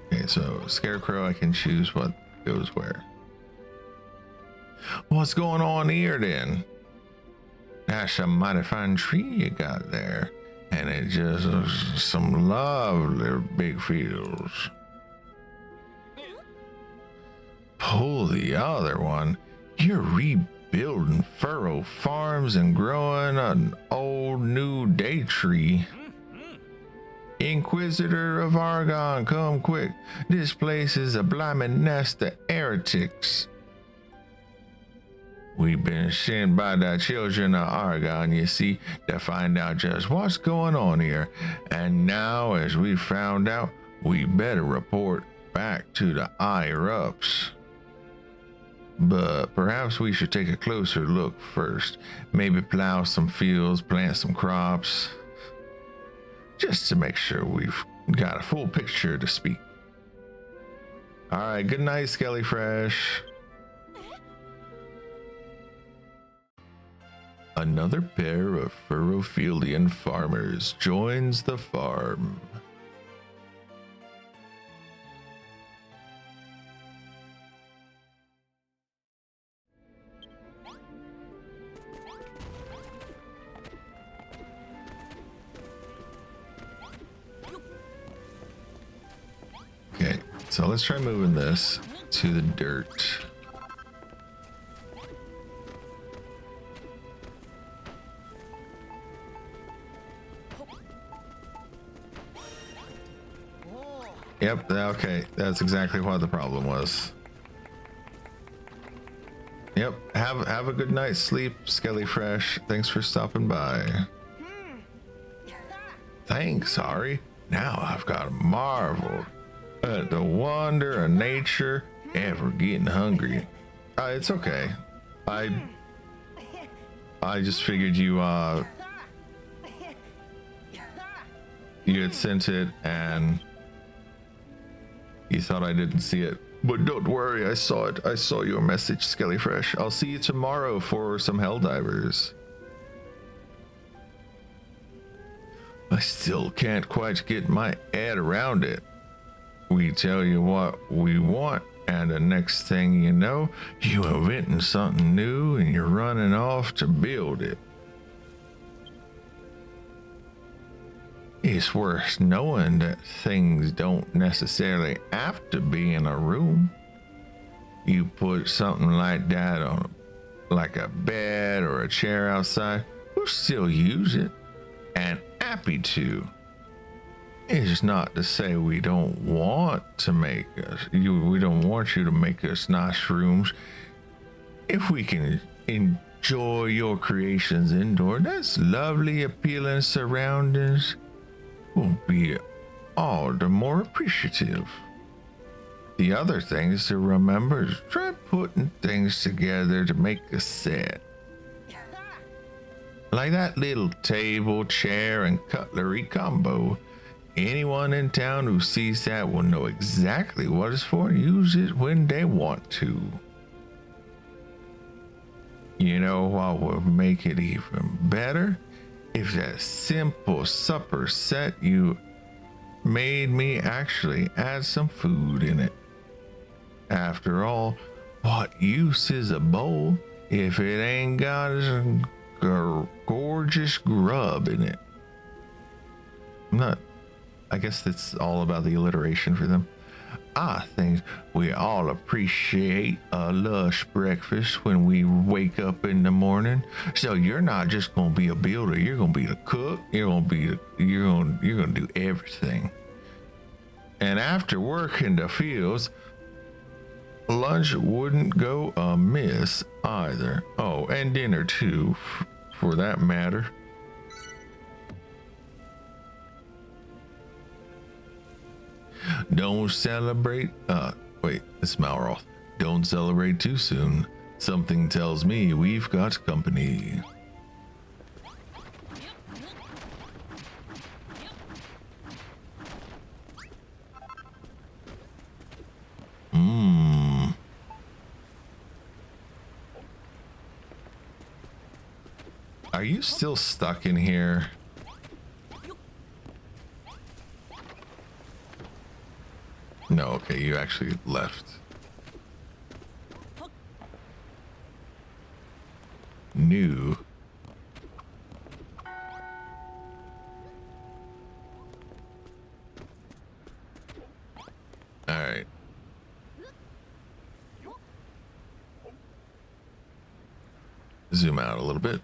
Okay, so scarecrow, I can choose what goes where. What's going on here then? That's a mighty fine tree you got there. And it just some lovely big fields. Pull the other one. You're rebuilding furrow farms and growing an old new day tree. Inquisitor of Argon, come quick. This place is a blimey nest of heretics. We've been sent by the children of Argon, you see, to find out just what's going on here. And now, as we found out, we better report back to the higher-ups. But perhaps we should take a closer look first. Maybe plow some fields, plant some crops. Just to make sure we've got a full picture to speak. All right, good night, Skelly Fresh. Another pair of Furrowfieldian farmers joins the farm. Okay, so let's try moving this to the dirt. Yep, okay, that's exactly what the problem was. Yep, have a good night's sleep, Skelly Fresh. Thanks for stopping by. Thanks, Ari. Now I've got marveled at the wonder of nature ever getting hungry. It's okay. I just figured you had sent it and you thought I didn't see it. But don't worry, I saw it. I saw your message, Skelly Fresh. I'll see you tomorrow for some Helldivers. I still can't quite get my head around it. We tell you what we want, and the next thing you know, you inventing something new and you're running off to build it. It's worth knowing that things don't necessarily have to be in a room. You put something like that on, like a bed or a chair outside, we'll still use it, and happy to. It's not to say we don't want to make we don't want you to make us nice rooms. If we can enjoy your creations indoor, that's lovely, appealing surroundings. We'll be all the more appreciative. The other things to remember is try putting things together to make a set. Like that little table, chair, and cutlery combo. Anyone in town who sees that will know exactly what it's for and use it when they want to. You know what would make it even better? If that simple supper set you made me actually add some food in it. After all, what use is a bowl if it ain't got a gorgeous grub in it? I guess that's all about the alliteration for them. I think we all appreciate a lush breakfast when we wake up in the morning. So you're not just gonna be a builder, you're gonna be the cook, you're gonna do everything. And after work in the fields, lunch wouldn't go amiss either. Oh, and dinner too, for that matter. Don't celebrate. Wait, it's Malroth. Don't celebrate too soon. Something tells me we've got company. Are you still stuck in here? No, okay, you actually left. New. All right. Zoom out a little bit.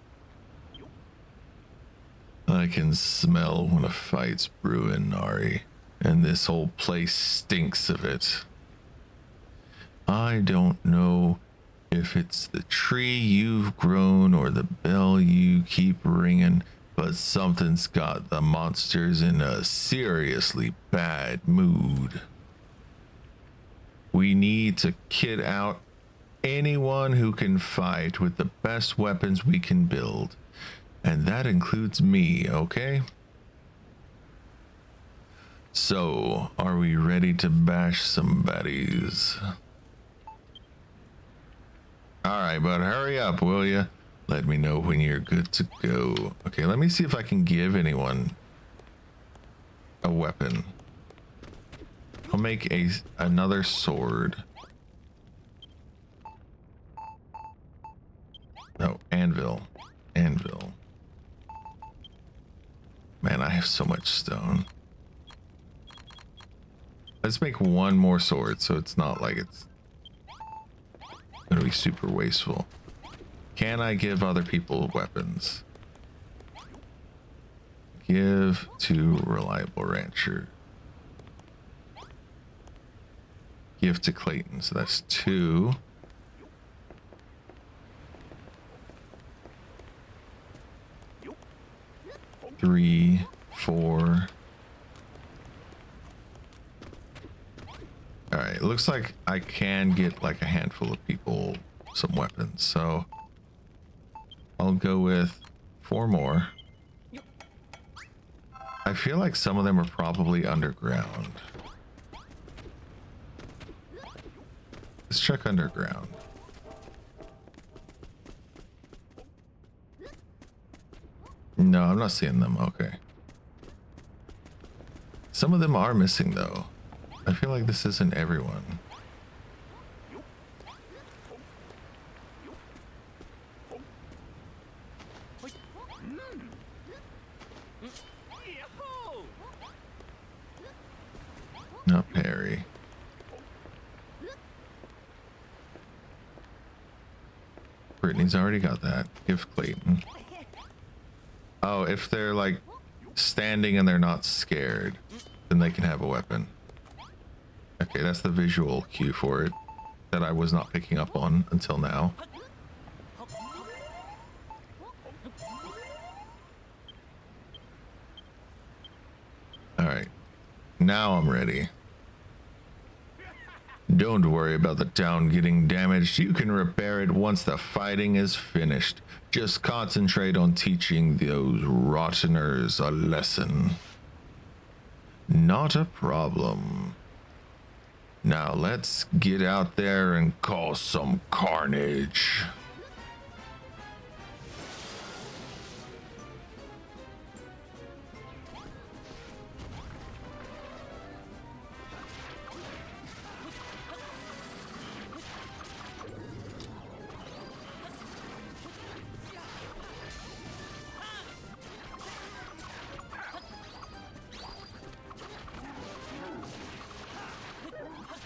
I can smell when a fight's brewing, Nari, and this whole place stinks of it. I don't know if it's the tree you've grown or the bell you keep ringing, but something's got the monsters in a seriously bad mood. We need to kit out anyone who can fight with the best weapons we can build. And that includes me, okay? So, are we ready to bash some baddies? Alright, but hurry up, will ya? Let me know when you're good to go. Okay, let me see if I can give anyone a weapon. I'll make another sword. No, anvil. Anvil. Man, I have so much stone. Let's make one more sword so it's not like it's gonna be super wasteful. Can I give other people weapons? Give to reliable rancher. Give to Clayton, so that's 2. 3, 4. All right, it looks like I can get like a handful of people some weapons, so I'll go with 4 more. I feel like some of them are probably underground. Let's check underground. No, I'm not seeing them. Okay. Some of them are missing though. I feel like this isn't everyone. Not Perry. Brittany's already got that. Give Clayton. Oh, if they're like standing and they're not scared, then they can have a weapon. Okay, that's the visual cue for it that I was not picking up on until now. All right, now I'm ready. Don't worry about the town getting damaged. You can repair it once the fighting is finished. Just concentrate on teaching those rotteners a lesson. Not a problem. Now let's get out there and cause some carnage.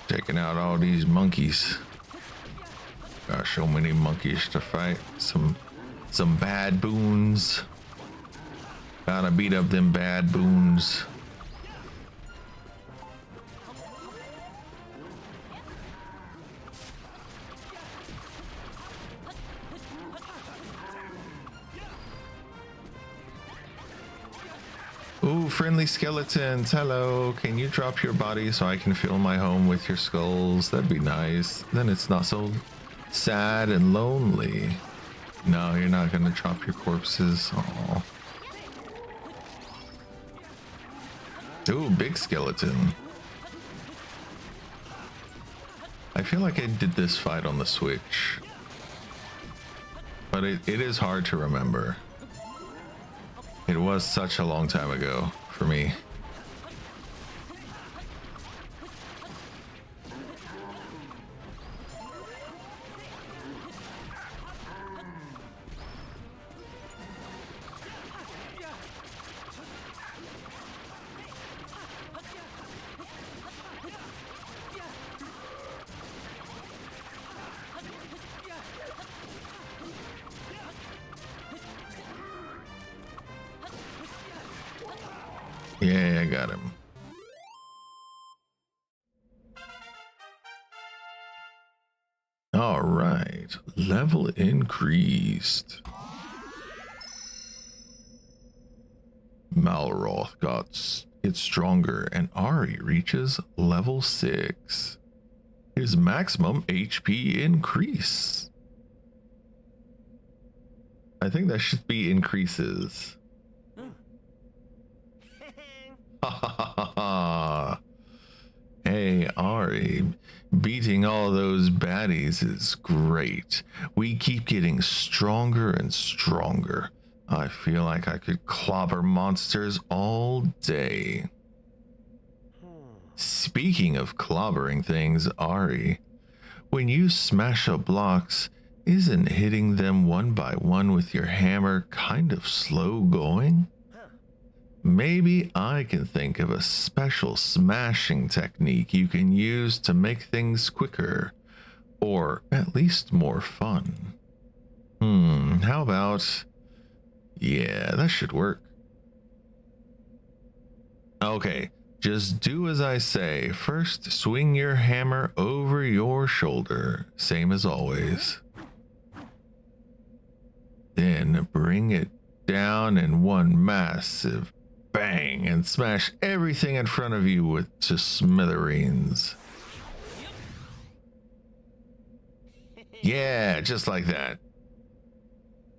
Taking out all these monkeys. Gosh, so many monkeys to fight. Some bad boons. Gotta beat up them bad boons. Ooh, friendly skeletons. Hello. Can you drop your body so I can fill my home with your skulls? That'd be nice. Then it's not so sad and lonely. No, you're not gonna drop your corpses. Aww. Ooh, big skeleton. I feel like I did this fight on the Switch, but it is hard to remember. It was such a long time ago for me. Yeah, I got him. All right, level increased. Malroth gets stronger and Ari reaches level 6. His maximum HP increase. I think that should be increases. Ha ha ha ha. Hey, Ari, beating all those baddies is great. We keep getting stronger and stronger. I feel like I could clobber monsters all day. Speaking of clobbering things, Ari, when you smash up blocks, isn't hitting them one by one with your hammer kind of slow going? Maybe I can think of a special smashing technique you can use to make things quicker, or at least more fun. How about... Yeah, that should work. Okay, just do as I say. First, swing your hammer over your shoulder, same as always. Then bring it down in one massive bang and smash everything in front of you to smithereens. Yeah, just like that.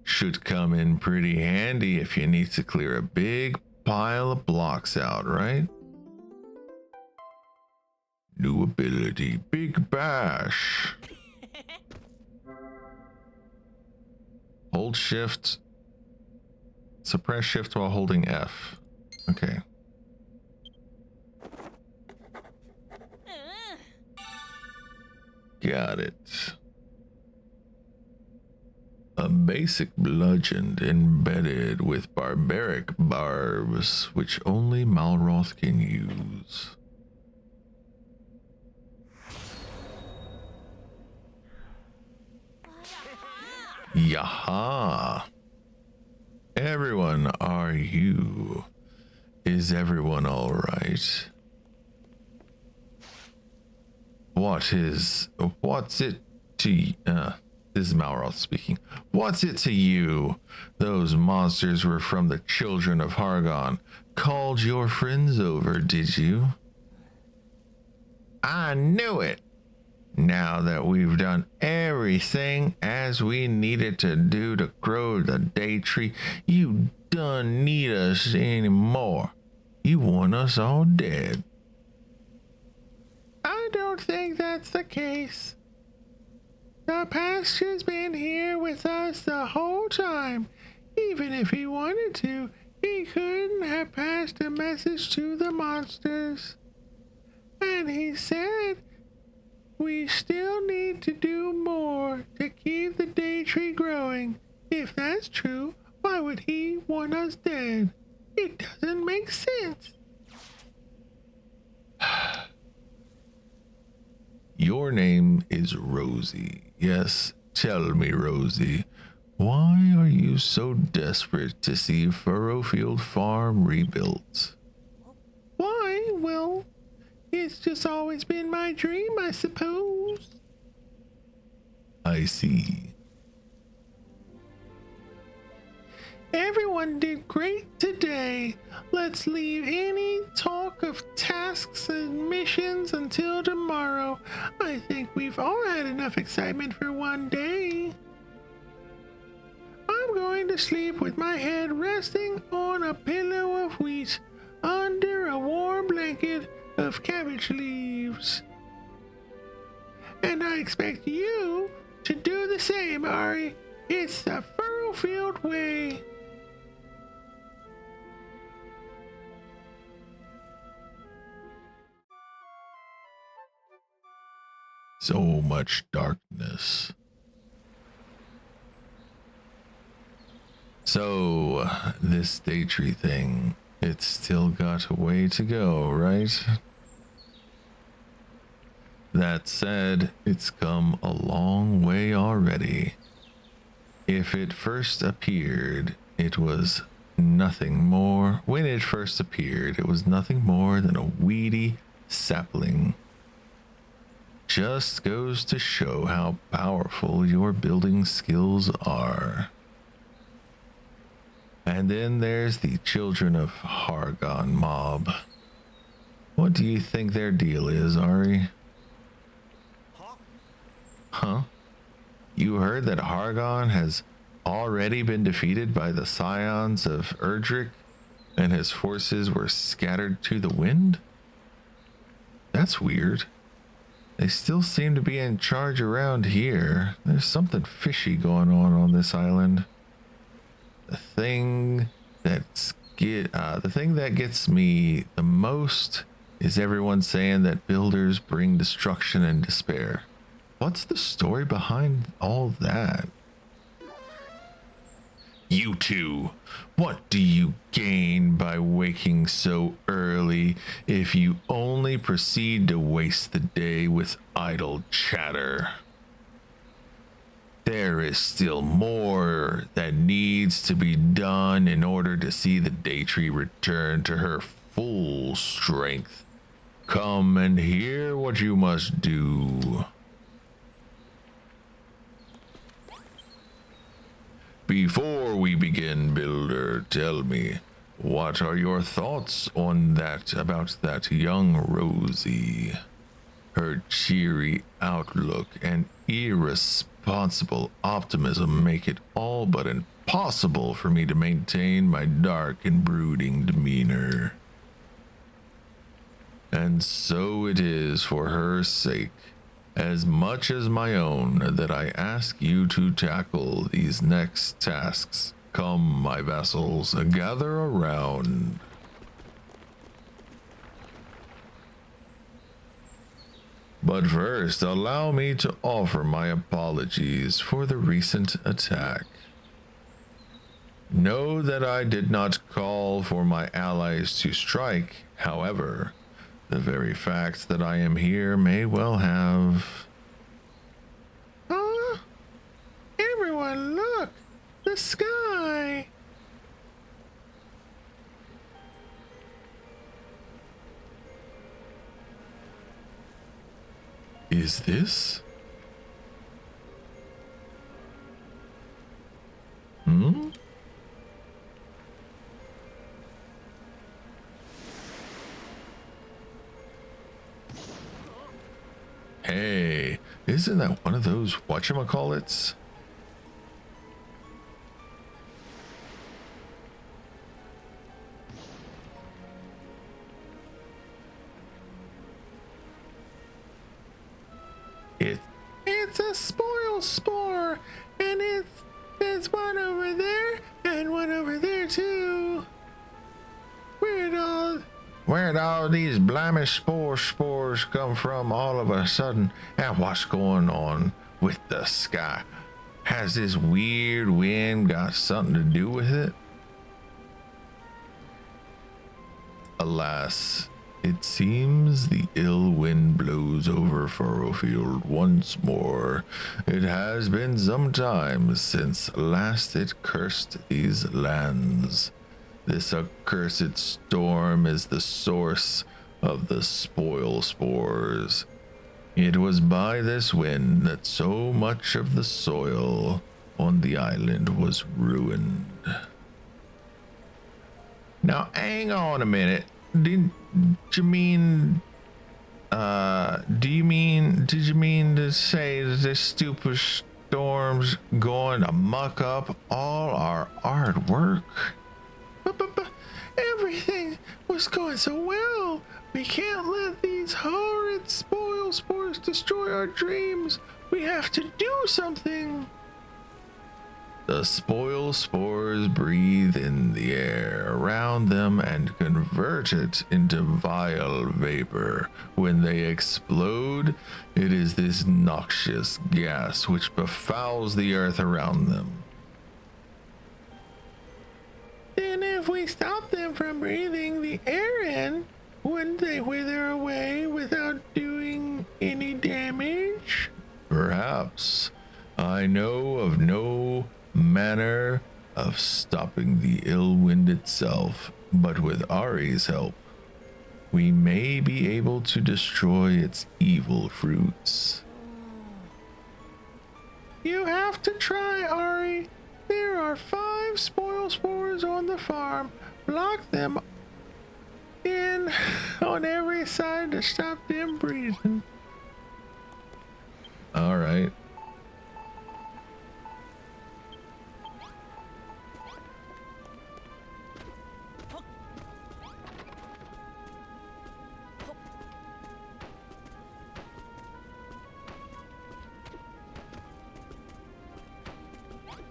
Should come in pretty handy if you need to clear a big pile of blocks out, right? New ability, Big Bash. Hold shift. Suppress shift while holding F. Okay. Got it. A basic bludgeon embedded with barbaric barbs, which only Malroth can use. Yaha! Everyone, are you? Is everyone all right? What's it to, this is Malroth speaking. What's it to you? Those monsters were from the children of Hargon. Called your friends over, did you? I knew it! Now that we've done everything as we needed to do to grow the day tree, you don't need us anymore. You want us all dead. I don't think that's the case. The pasture's been here with us the whole time. Even if he wanted to, he couldn't have passed a message to the monsters. And he said we still need to do more to keep the day tree growing. If that's true, why would he want us dead? It doesn't make sense. Your name is Rosie. Yes, tell me, Rosie, why are you so desperate to see Furrowfield Farm rebuilt? Why? Well, it's just always been my dream, I suppose. I see. Everyone did great today. Let's leave any talk of tasks and missions until tomorrow. I think we've all had enough excitement for one day. I'm going to sleep with my head resting on a pillow of wheat under a warm blanket of cabbage leaves. And I expect you to do the same, Ari. It's the Furrowfield way. So much darkness. So, this day tree thing, it's still got a way to go, right? That said, it's come a long way already. If it first appeared, it was nothing more. When it first appeared, it was nothing more than a weedy sapling. Just goes to show how powerful your building skills are. And then there's the Children of Hargon mob. What do you think their deal is, Ari? Huh? You heard that Hargon has already been defeated by the scions of Erdrick and his forces were scattered to the wind? That's weird. They still seem to be in charge around here. There's something fishy going on this island. The thing that gets me the most is everyone saying that builders bring destruction and despair. What's the story behind all that? You two, what do you gain by waking so early if you only proceed to waste the day with idle chatter? There is still more that needs to be done in order to see the day tree return to her full strength. Come and hear what you must do. Before we begin, Builder, tell me, what are your thoughts on that about that young Rosie? Her cheery outlook and irresponsible optimism make it all but impossible for me to maintain my dark and brooding demeanor. And so it is for her sake, as much as my own, that I ask you to tackle these next tasks. Come, my vassals, gather around. But first, allow me to offer my apologies for the recent attack. Know that I did not call for my allies to strike. However, the very fact that I am here may well have... Huh? Everyone, look! The sky! Is this? Hmm? Hey, isn't that one of those whatchamacallits? It's a spoil spore, and there's one over there and one over there too. Where'd all these blimey spores come from all of a sudden? And what's going on with the sky? Has this weird wind got something to do with it? Alas, it seems the ill wind blows over Furrowfield once more. It has been some time since last it cursed these lands. This accursed storm is the source of the spoil spores. It was by this wind that so much of the soil on the island was ruined. Now, hang on a minute. Did you mean to say that this stupid storm's going to muck up all our artwork? But everything was going so well. We can't let these horrid spoil spores destroy our dreams. We have to do something. The spoil spores breathe in the air around them and convert it into vile vapor. When they explode, it is this noxious gas which befouls the earth around them. Then if we stop them from breathing the air in, wouldn't they wither away without doing any damage? Perhaps. I know of no manner of stopping the ill wind itself, but with Ari's help, we may be able to destroy its evil fruits. You have to try, Ari. There are 5 spoil spores on the farm. Block them in on every side to stop them breathing. All right.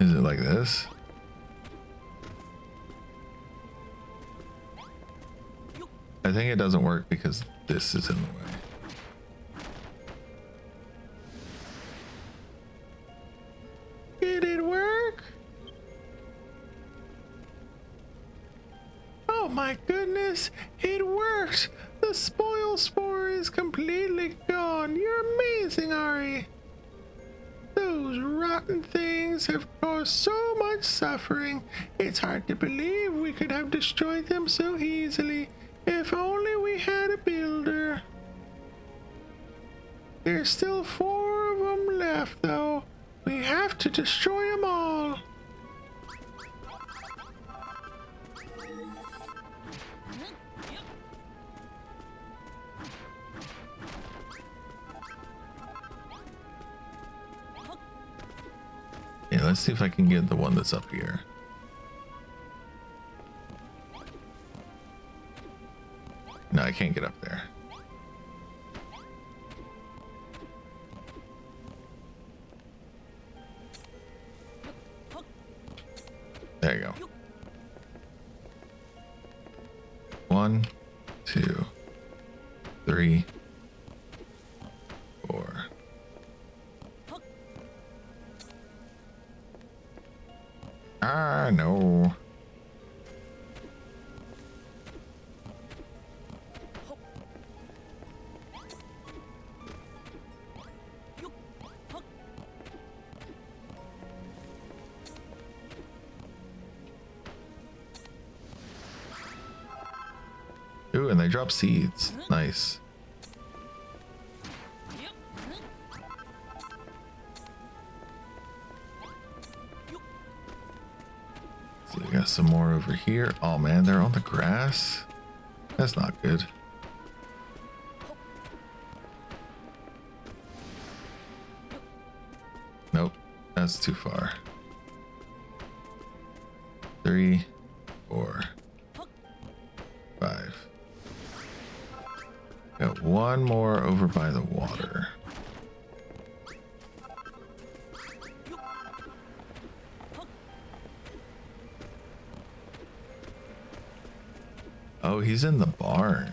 Is it like this? I think it doesn't work because this is in the way. Did it work? Oh my goodness, it worked! The spoil spore is completely gone. You're amazing, Ari. Those rotten things have caused so much suffering. It's hard to believe we could have destroyed them so easily. If only we had a builder. There's still 4 of them left, though. We have to destroy them all. Yeah, let's see if I can get the one that's up here. No, I can't get up there. There you go. 1, 2, 3. Ah, no. Ooh, and they drop seeds. Nice. So we got some more over here. Oh man, they're on the grass. That's not good. Nope, that's too far. 3, 4, 5. Got one more over by the water. Oh, he's in the barn.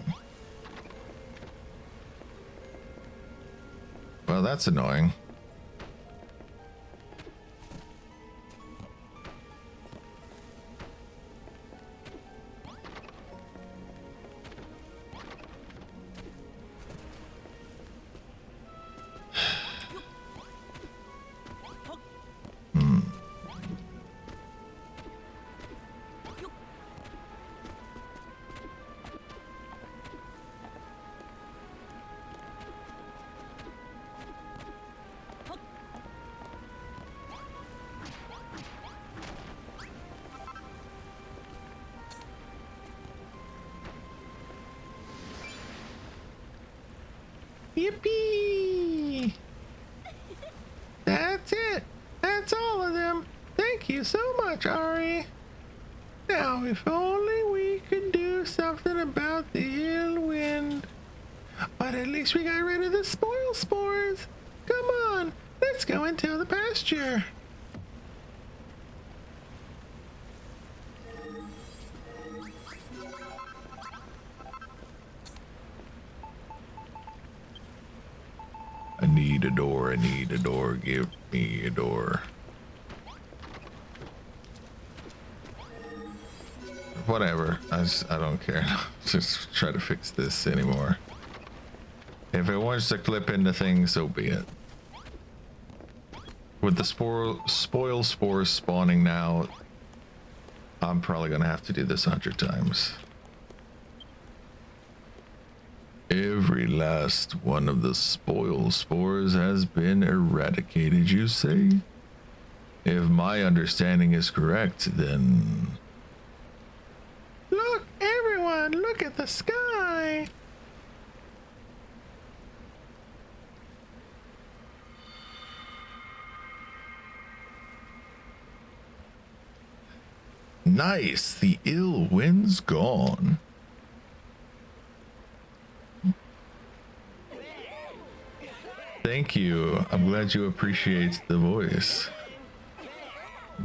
Well, that's annoying. Yippee! That's it. That's all of them. Thank you so much, Ari. Now, if only we could do something about the ill wind. But at least we got rid of the spoil spores. Come on, let's go and tell the pasture. I need a door, I need a door, give me a door. Whatever, I don't care. Just try to fix this anymore. If it wants to clip into things, so be it. With the spoil spores spawning now, I'm probably gonna have to do this 100 times. Every last one of the spoil spores has been eradicated, you say? If my understanding is correct, then... Look, everyone, look at the sky! Nice, the ill wind's gone. Thank you. I'm glad you appreciate the voice.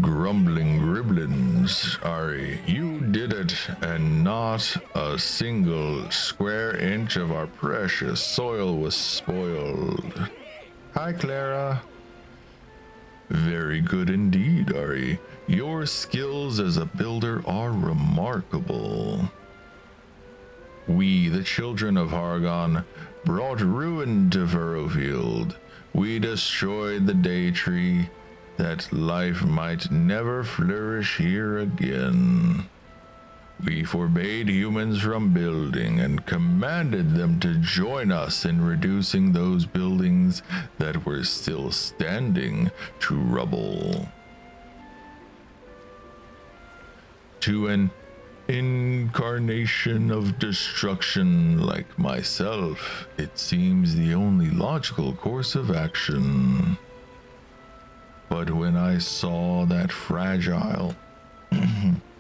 Grumbling gribblins, Ari, you did it, and not a single square inch of our precious soil was spoiled. Hi, Clara. Very good indeed, Ari. Your skills as a builder are remarkable. We, the children of Hargon, brought ruin to Furrowfield. We destroyed the day tree, that life might never flourish here again. We forbade humans from building and commanded them to join us in reducing those buildings that were still standing to rubble. To an incarnation of destruction like myself, it seems the only logical course of action. But when I saw that fragile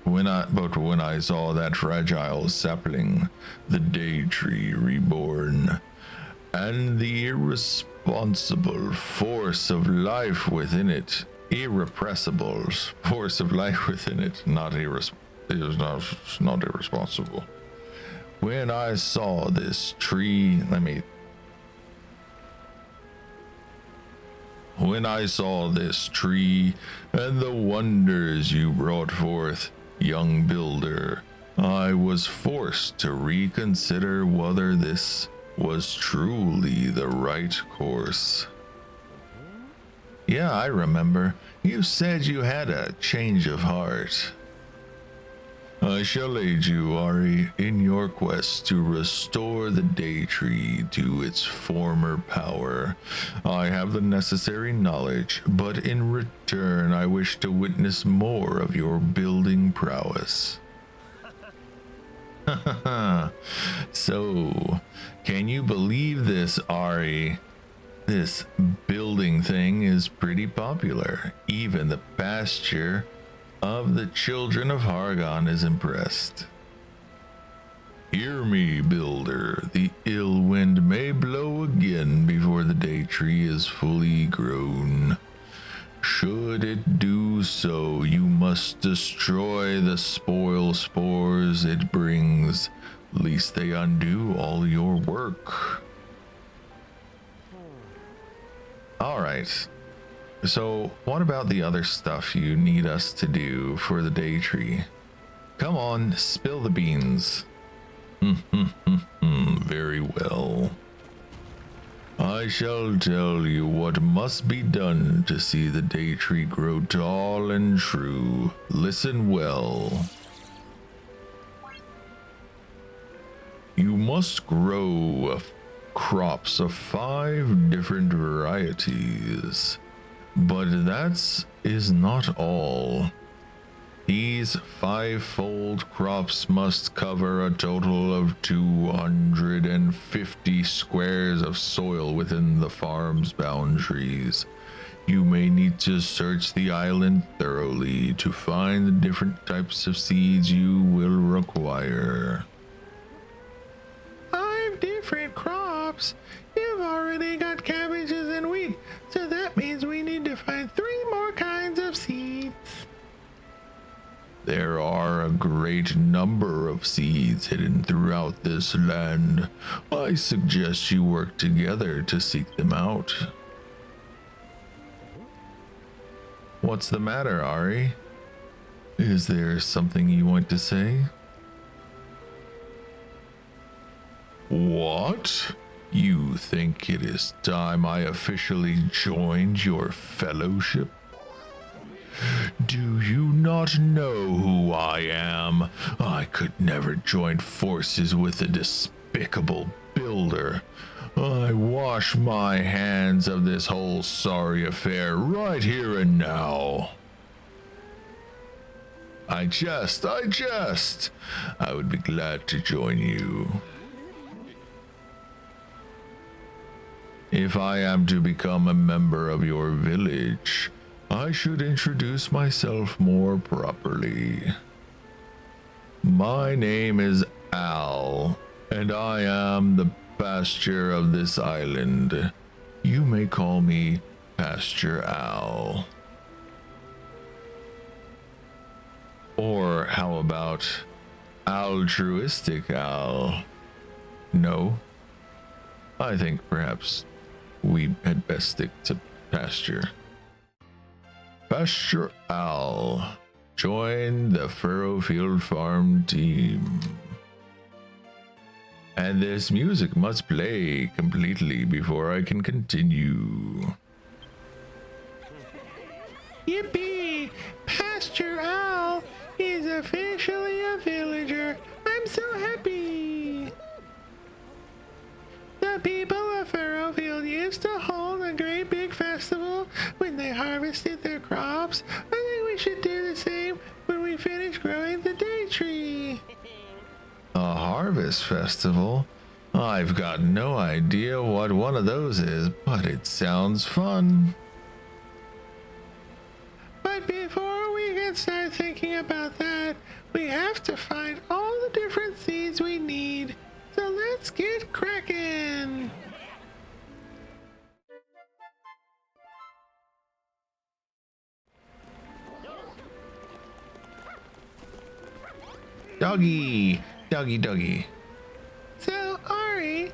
when I saw that fragile sapling, the day tree reborn, and the irresponsible force of life within it, irrepressible force of life within it, it was not irresponsible. When I saw this tree, when I saw this tree and the wonders you brought forth, young builder, I was forced to reconsider whether this was truly the right course. Yeah, I remember. You said you had a change of heart. I shall aid you, Ari, in your quest to restore the day tree to its former power. I have the necessary knowledge, but in return I wish to witness more of your building prowess. So, can you believe this, Ari? This building thing is pretty popular. Even the pasture of the children of Hargon is impressed. Hear me, builder. The ill wind may blow again before the day tree is fully grown. Should it do so, you must destroy the spoil spores it brings, lest they undo all your work. All right. So, what about the other stuff you need us to do for the day tree? Come on, spill the beans. Very well. I shall tell you what must be done to see the day tree grow tall and true. Listen well. You must grow crops of 5 different varieties. But that is not all. These 5-fold crops must cover a total of 250 squares of soil within the farm's boundaries. You may need to search the island thoroughly to find the different types of seeds you will require. 5 different crops? You've already got cabbages and wheat, so that means we need to find 3 more kinds of seeds. There are a great number of seeds hidden throughout this land. I suggest you work together to seek them out. What's the matter, Ari? Is there something you want to say? What? You think it is time I officially joined your fellowship? Do you not know who I am? I could never join forces with a despicable builder. I wash my hands of this whole sorry affair right here and now. I jest. I would be glad to join you. If I am to become a member of your village, I should introduce myself more properly. My name is Al, and I am the pasture of this island. You may call me Pasture Al. Or how about altruistic Al? No? I think perhaps we had best stick to pasture. Pasture Al, join the Furrowfield farm team. And this music must play completely before I can continue. Yippee! Pasture Al is officially a villager. I'm so happy. The people of Furrowfield used to hold a great big festival when they harvested their crops. I think we should do the same when we finish growing the day tree. A harvest festival? I've got no idea what one of those is, but it sounds fun. But before we can start thinking about that, we have to find all the different seeds we need. So let's get cracking. Doggy, doggy. So, Ari,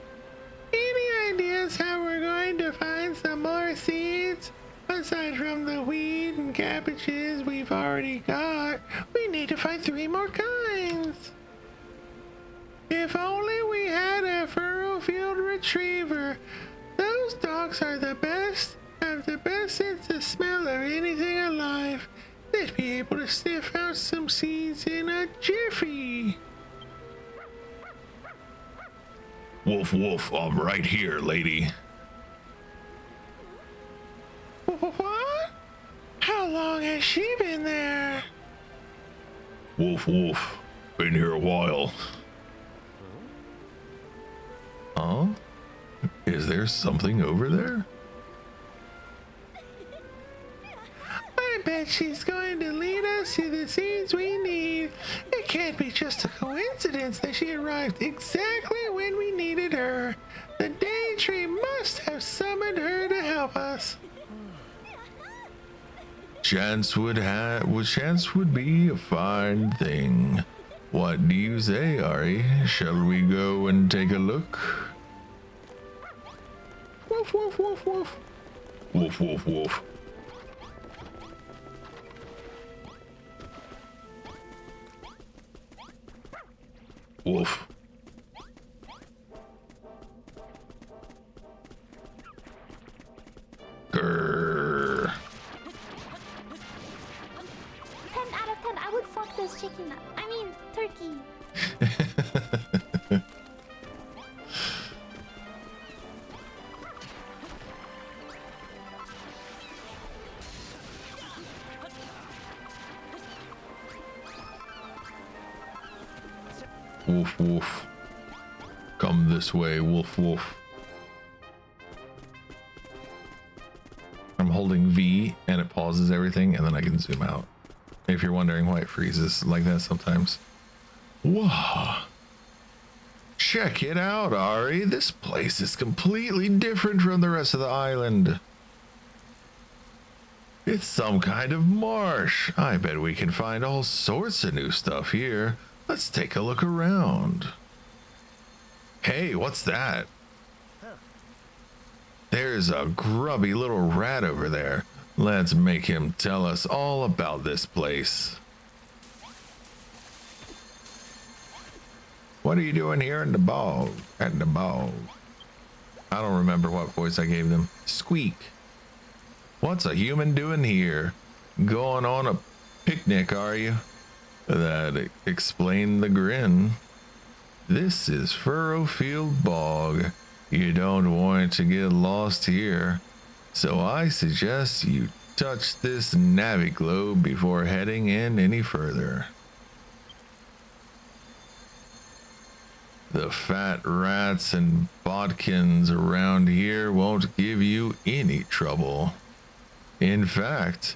any ideas how we're going to find some more seeds? Aside from the wheat and cabbages we've already got, we need to find 3 more kinds. If only we had a Furrowfield retriever. Those dogs are the best, have the best sense of smell of anything alive. They'd be able to sniff out some seeds in a jiffy. Woof woof, I'm right here, lady. What? How long has she been there? Woof woof, been here a while. Huh? Is there something over there? I bet she's going to lead us to the seeds we need. It can't be just a coincidence that she arrived exactly when we needed her. The Daydream must have summoned her to help us. Chance would be a fine thing. What do you say, Ari? Shall we go and take a look? Woof, woof, woof, woof. Woof woof woof. Woof. Grrr. 10 out of 10. I would fuck this chicken up. I mean, turkey. Woof woof. Come this way, woof woof. I'm holding V and it pauses everything and then I can zoom out. If you're wondering why it freezes like that sometimes. Whoa. Check it out, Ari. This place is completely different from the rest of the island. It's some kind of marsh. I bet we can find all sorts of new stuff here. Let's take a look around. Hey, what's that? There's a grubby little rat over there. Let's make him tell us all about this place. What are you doing here in the bog? At the bog. I don't remember what voice I gave them. Squeak. What's a human doing here? Going on a picnic, are you? That explained the grin. This is Furrowfield Bog. You don't want to get lost here, so I suggest you touch this naviglobe before heading in any further. The fat rats and bodkins around here won't give you any trouble. In fact,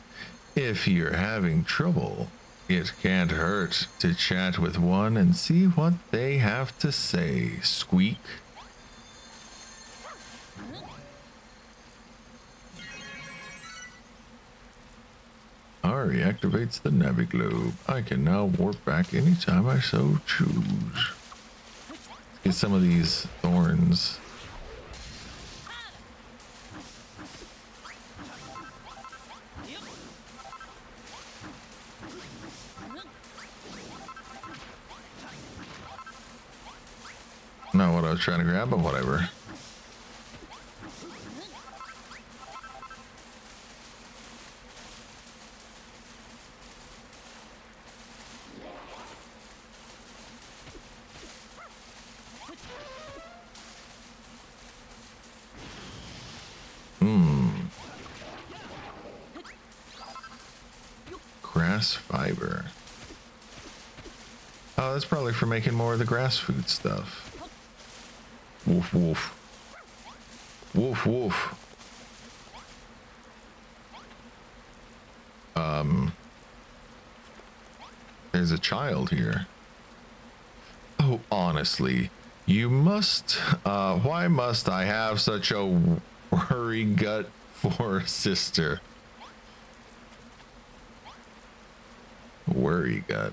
if you're having trouble, it can't hurt to chat with one and see what they have to say, Squeak. Ari activates the naviglobe. I can now warp back anytime I so choose. Get some of these thorns. Not what I was trying to grab, but whatever. Grass fiber. Oh, that's probably for making more of the grass food stuff. Woof woof. Woof woof. There's a child here. Oh, honestly, you must, why must I have such a worry gut for a sister? Worry gut.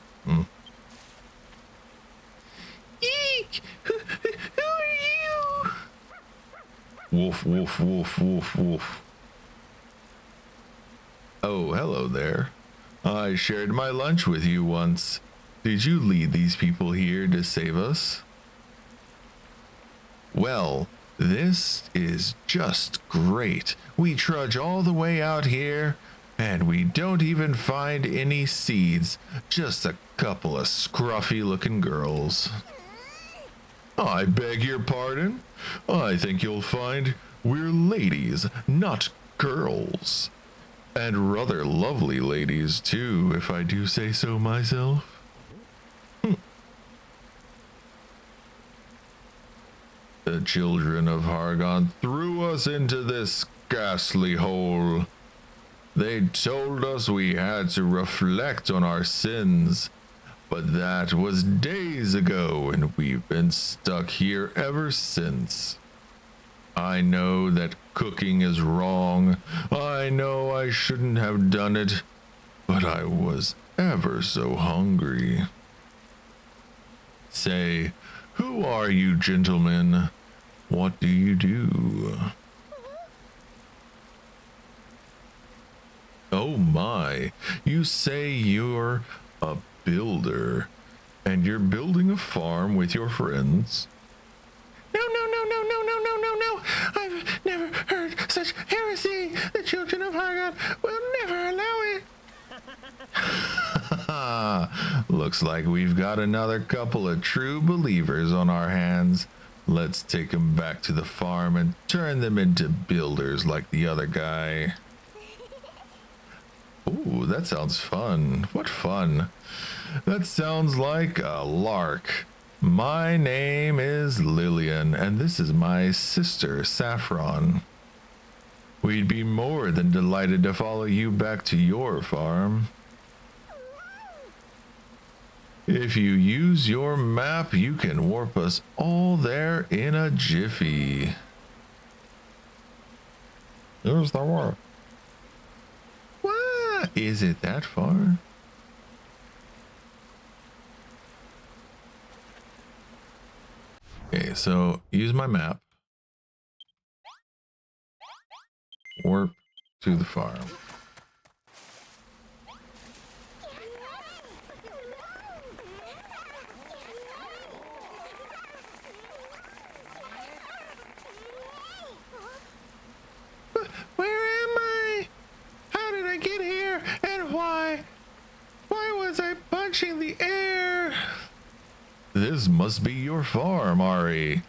Eek! Who are you? Woof, woof, woof, woof, woof. Oh, hello there. I shared my lunch with you once. Did you lead these people here to save us? Well, this is just great. We trudge all the way out here, and we don't even find any seeds, just a couple of scruffy looking girls. I beg your pardon? I think you'll find we're ladies, not girls. And rather lovely ladies, too, if I do say so myself. The children of Hargon threw us into this ghastly hole. They told us we had to reflect on our sins, but that was days ago, and we've been stuck here ever since. I know that cooking is wrong. I know I shouldn't have done it, but I was ever so hungry. Say, who are you, gentlemen? What do you do? Oh my, you say you're a builder, and you're building a farm with your friends? No, no, no, no, no, no, no, no, no. I've never heard such heresy. The children of Hargon will never allow it. Looks like we've got another couple of true believers on our hands. Let's take them back to the farm and turn them into builders like the other guy. Ooh, that sounds fun. What fun. That sounds like a lark. My name is Lillian, and this is my sister, Saffron. We'd be more than delighted to follow you back to your farm. If you use your map, you can warp us all there in a jiffy. There's the warp. What? Is it that far? Okay, so use my map. Warp to the farm. Where am I? How did I get here? And why? Why was I punching the air? This must be your farm, Ari.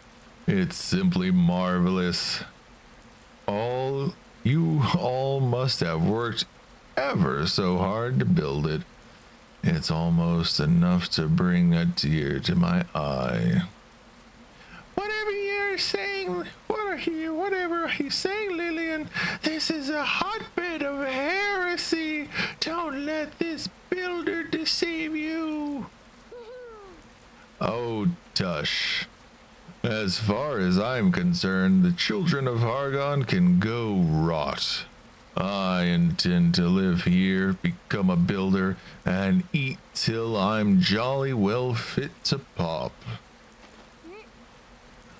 It's simply marvelous. You all must have worked ever so hard to build it. It's almost enough to bring a tear to my eye. Whatever you're saying, whatever he's saying, Lillian, this is a hotbed of heresy. Don't let this builder deceive you. Oh, tush. As far as I'm concerned, the children of Hargon can go rot. I intend to live here, become a builder, and eat till I'm jolly well fit to pop.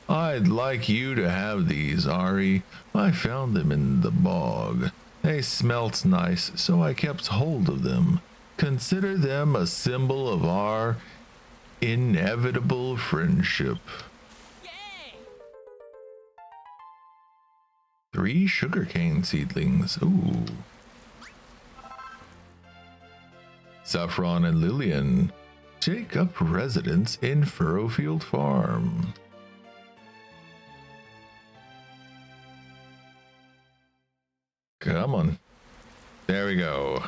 I'd like you to have these, Ari. I found them in the bog. They smelt nice, so I kept hold of them. Consider them a symbol of our inevitable friendship. 3 sugarcane seedlings. Ooh. Saffron and Lillian take up residence in Furrowfield Farm. Come on. There we go.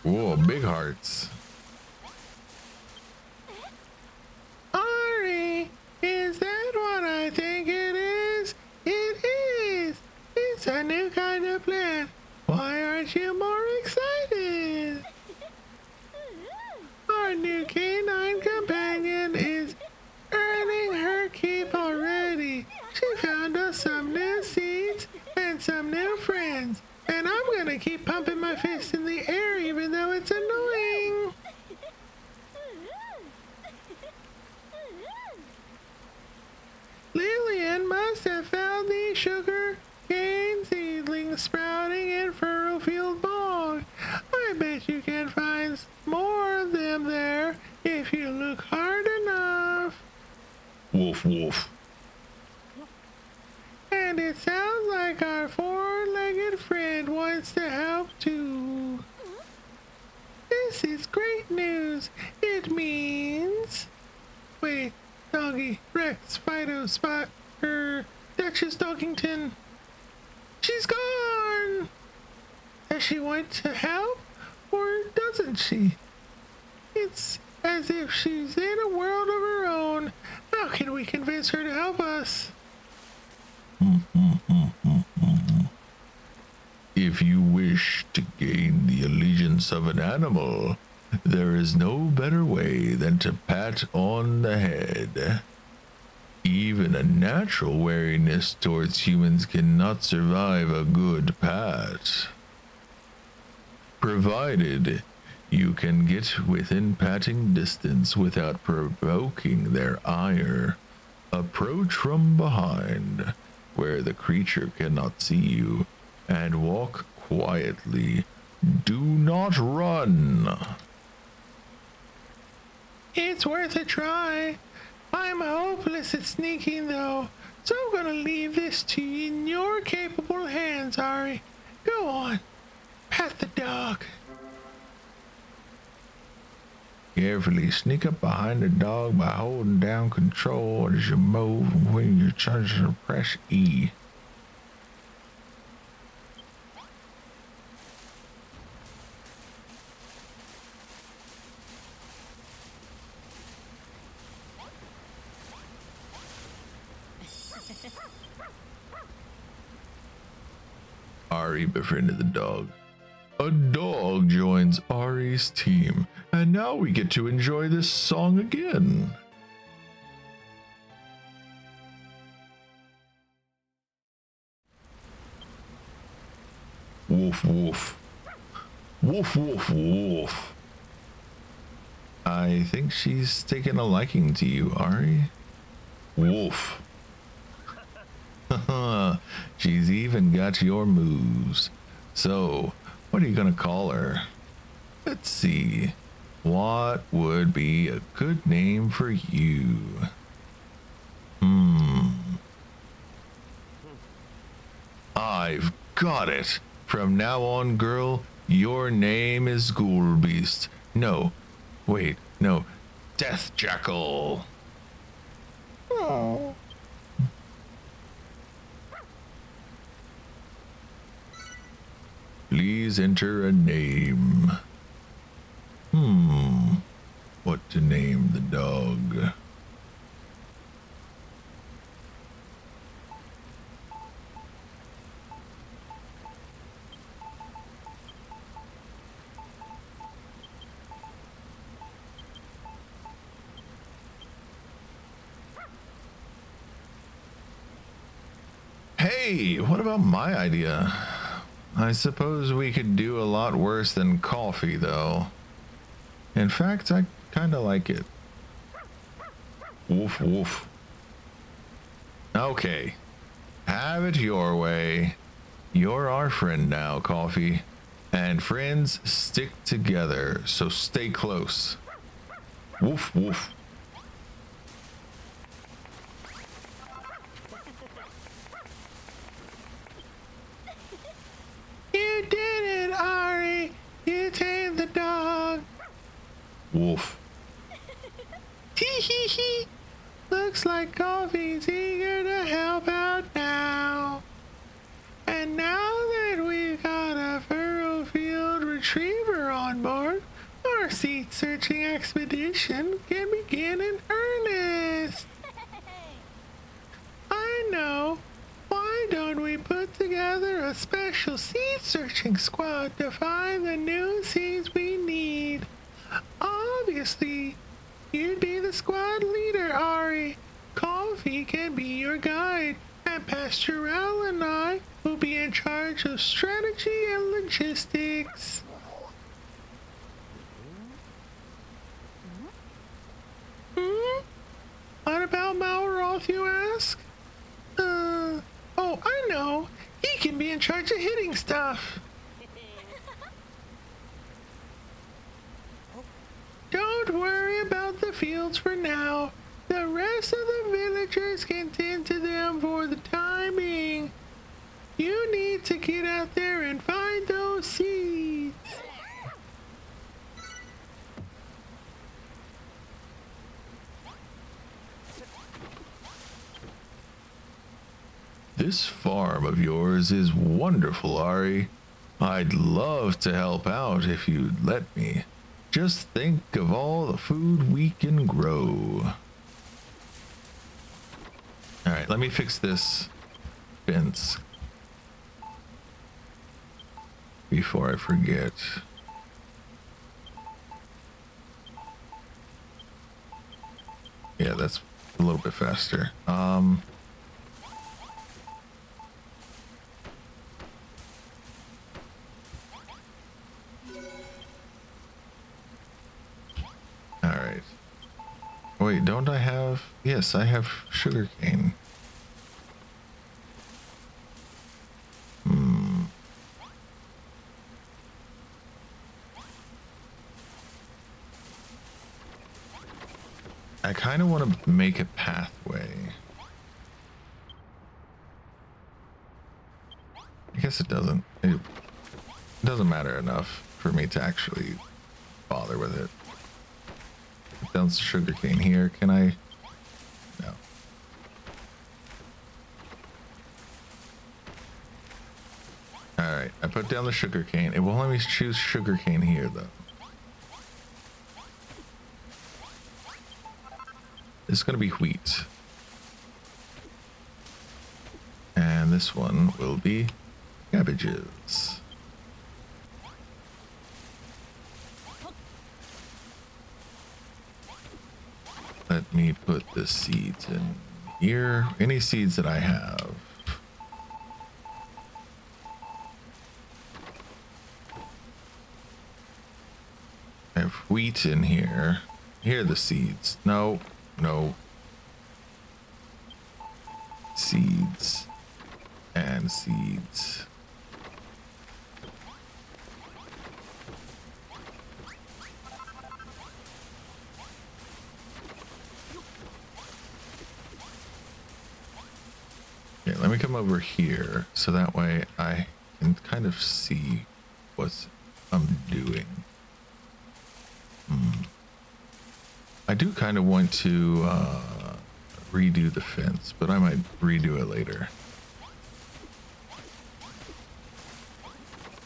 Whoa, big hearts. Ari, is that what I think it is? It is. It's a new kind of plant. Why aren't you more excited? Our new canine companion is earning her keep already. She found us some new seeds and some new friends. And I'm gonna keep pumping my fist in the air even though it's annoying. can find more of them there if you look hard enough. Woof woof. And it sounds like our four-legged friend wants to help too. This is great news. It means... Wait, Doggy, Rex, Fido, Spot, Duchess Doggington. She's gone! Does she want to help, or doesn't she? It's as if she's in a world of her own. How can we convince her to help us? If you wish to gain the allegiance of an animal, there is no better way than to pat on the head. Even a natural wariness towards humans cannot survive a good pat. Provided you can get within patting distance without provoking their ire. Approach from behind, where the creature cannot see you, and walk quietly. Do not run. It's worth a try. I'm hopeless at sneaking, though, so I'm gonna leave this to you in your capable hands, Ari. Go on, pat the dog. Carefully sneak up behind the dog by holding down control as you move. When you charge to press E. Ari befriended the dog. A dog joins Ari's team, and now we get to enjoy this song again. Woof woof. Woof woof woof. I think she's taken a liking to you, Ari. Woof. She's even got your moves. So, what are you gonna call her? Let's see. What would be a good name for you? I've got it. From now on, girl, your name is Ghoul Beast. No, wait, no, Death Jackal. Oh. Please enter a name. What to name the dog? Hey, what about my idea? I suppose we could do a lot worse than coffee, though. In fact, I kind of like it. Woof woof. Okay, have it your way. You're our friend now, Coffee. And friends stick together, so stay close. Woof woof. You did it, Ari. You tamed the dog. Woof. Tee hee hee. Looks like Coffee's eager to help out now. And now that we've got a Furrowfield retriever on board, our seat searching expedition can begin in earnest. I know. Why don't we put together a special seed searching squad to find the new seeds we need? Obviously, you'd be the squad leader, Ari. Coffee can be your guide, and Pastoral and I will be in charge of strategy and logistics. What about Malroth, you ask? Oh, I know. He can be in charge of hitting stuff. fields for now. The rest of the villagers can tend to them for the time being. You need to get out there and find those seeds. This farm of yours is wonderful, Ari. I'd love to help out if you'd let me. Just think of all the food we can grow. All right, let me fix this fence before I forget. Yeah, that's a little bit faster. All right. Wait, don't I have? Yes, I have sugarcane. I kind of want to make a pathway. I guess it doesn't. It doesn't matter enough for me to actually bother with it. Put down sugarcane here. Can I? No. All right. I put down the sugarcane. It won't let me choose sugarcane here though. It's going to be wheat. And this one will be cabbages. Let me put the seeds in here. Any seeds that I have. I have wheat in here. Here are the seeds. No. No. Seeds. And seeds. Okay, let me come over here so that way I can kind of see what I'm doing. I do kind of want to redo the fence, but I might redo it later.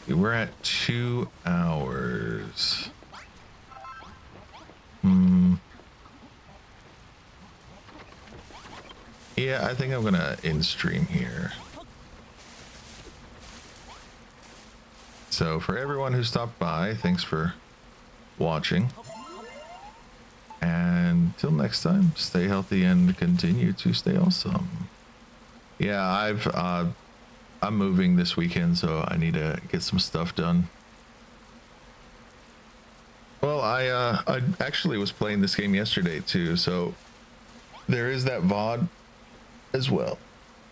Okay, we're at 2 hours. Yeah, I think I'm gonna end stream here. So for everyone who stopped by, thanks for watching. And until next time, stay healthy and continue to stay awesome. Yeah, I'm moving this weekend, so I need to get some stuff done. Well, I actually was playing this game yesterday too, so there is that VOD as well.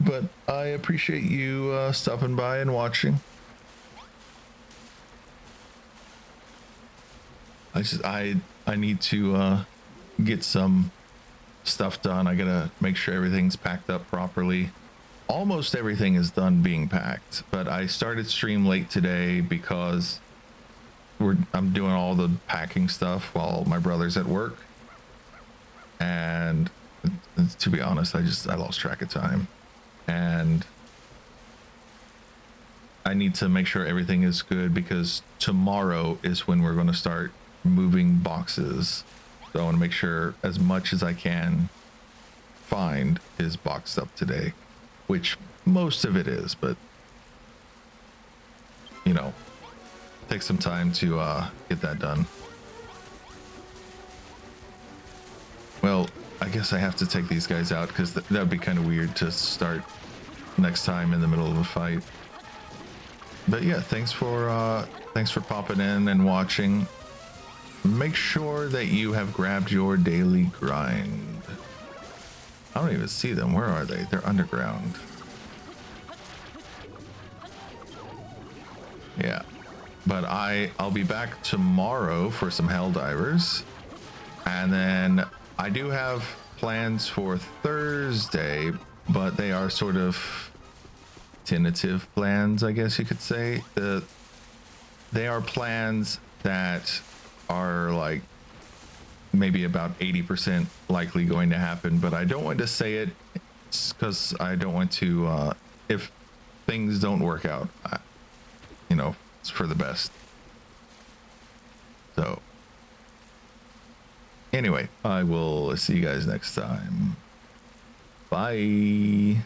But I appreciate you stopping by and watching. I need to get some stuff done. I gotta make sure everything's packed up properly. Almost everything is done being packed, but I started stream late today because I'm doing all the packing stuff while my brother's at work. And to be honest, I lost track of time. And I need to make sure everything is good because tomorrow is when we're going to start moving boxes. So I want to make sure as much as I can find is boxed up today, which most of it is, but you know, take some time to get that done. Well, I guess I have to take these guys out because that would be kind of weird to start next time in the middle of a fight. But yeah, thanks for popping in and watching. Make sure that you have grabbed your daily grind. I don't even see them. Where are they? They're underground. Yeah. But I'll be back tomorrow for some Helldivers. And then I do have plans for Thursday, but they are sort of tentative plans, I guess you could say. They are plans that are like maybe about 80% likely going to happen, but I don't want to say it because I don't want to, if things don't work out, you know, it's for the best. So anyway, I will see you guys next time. Bye.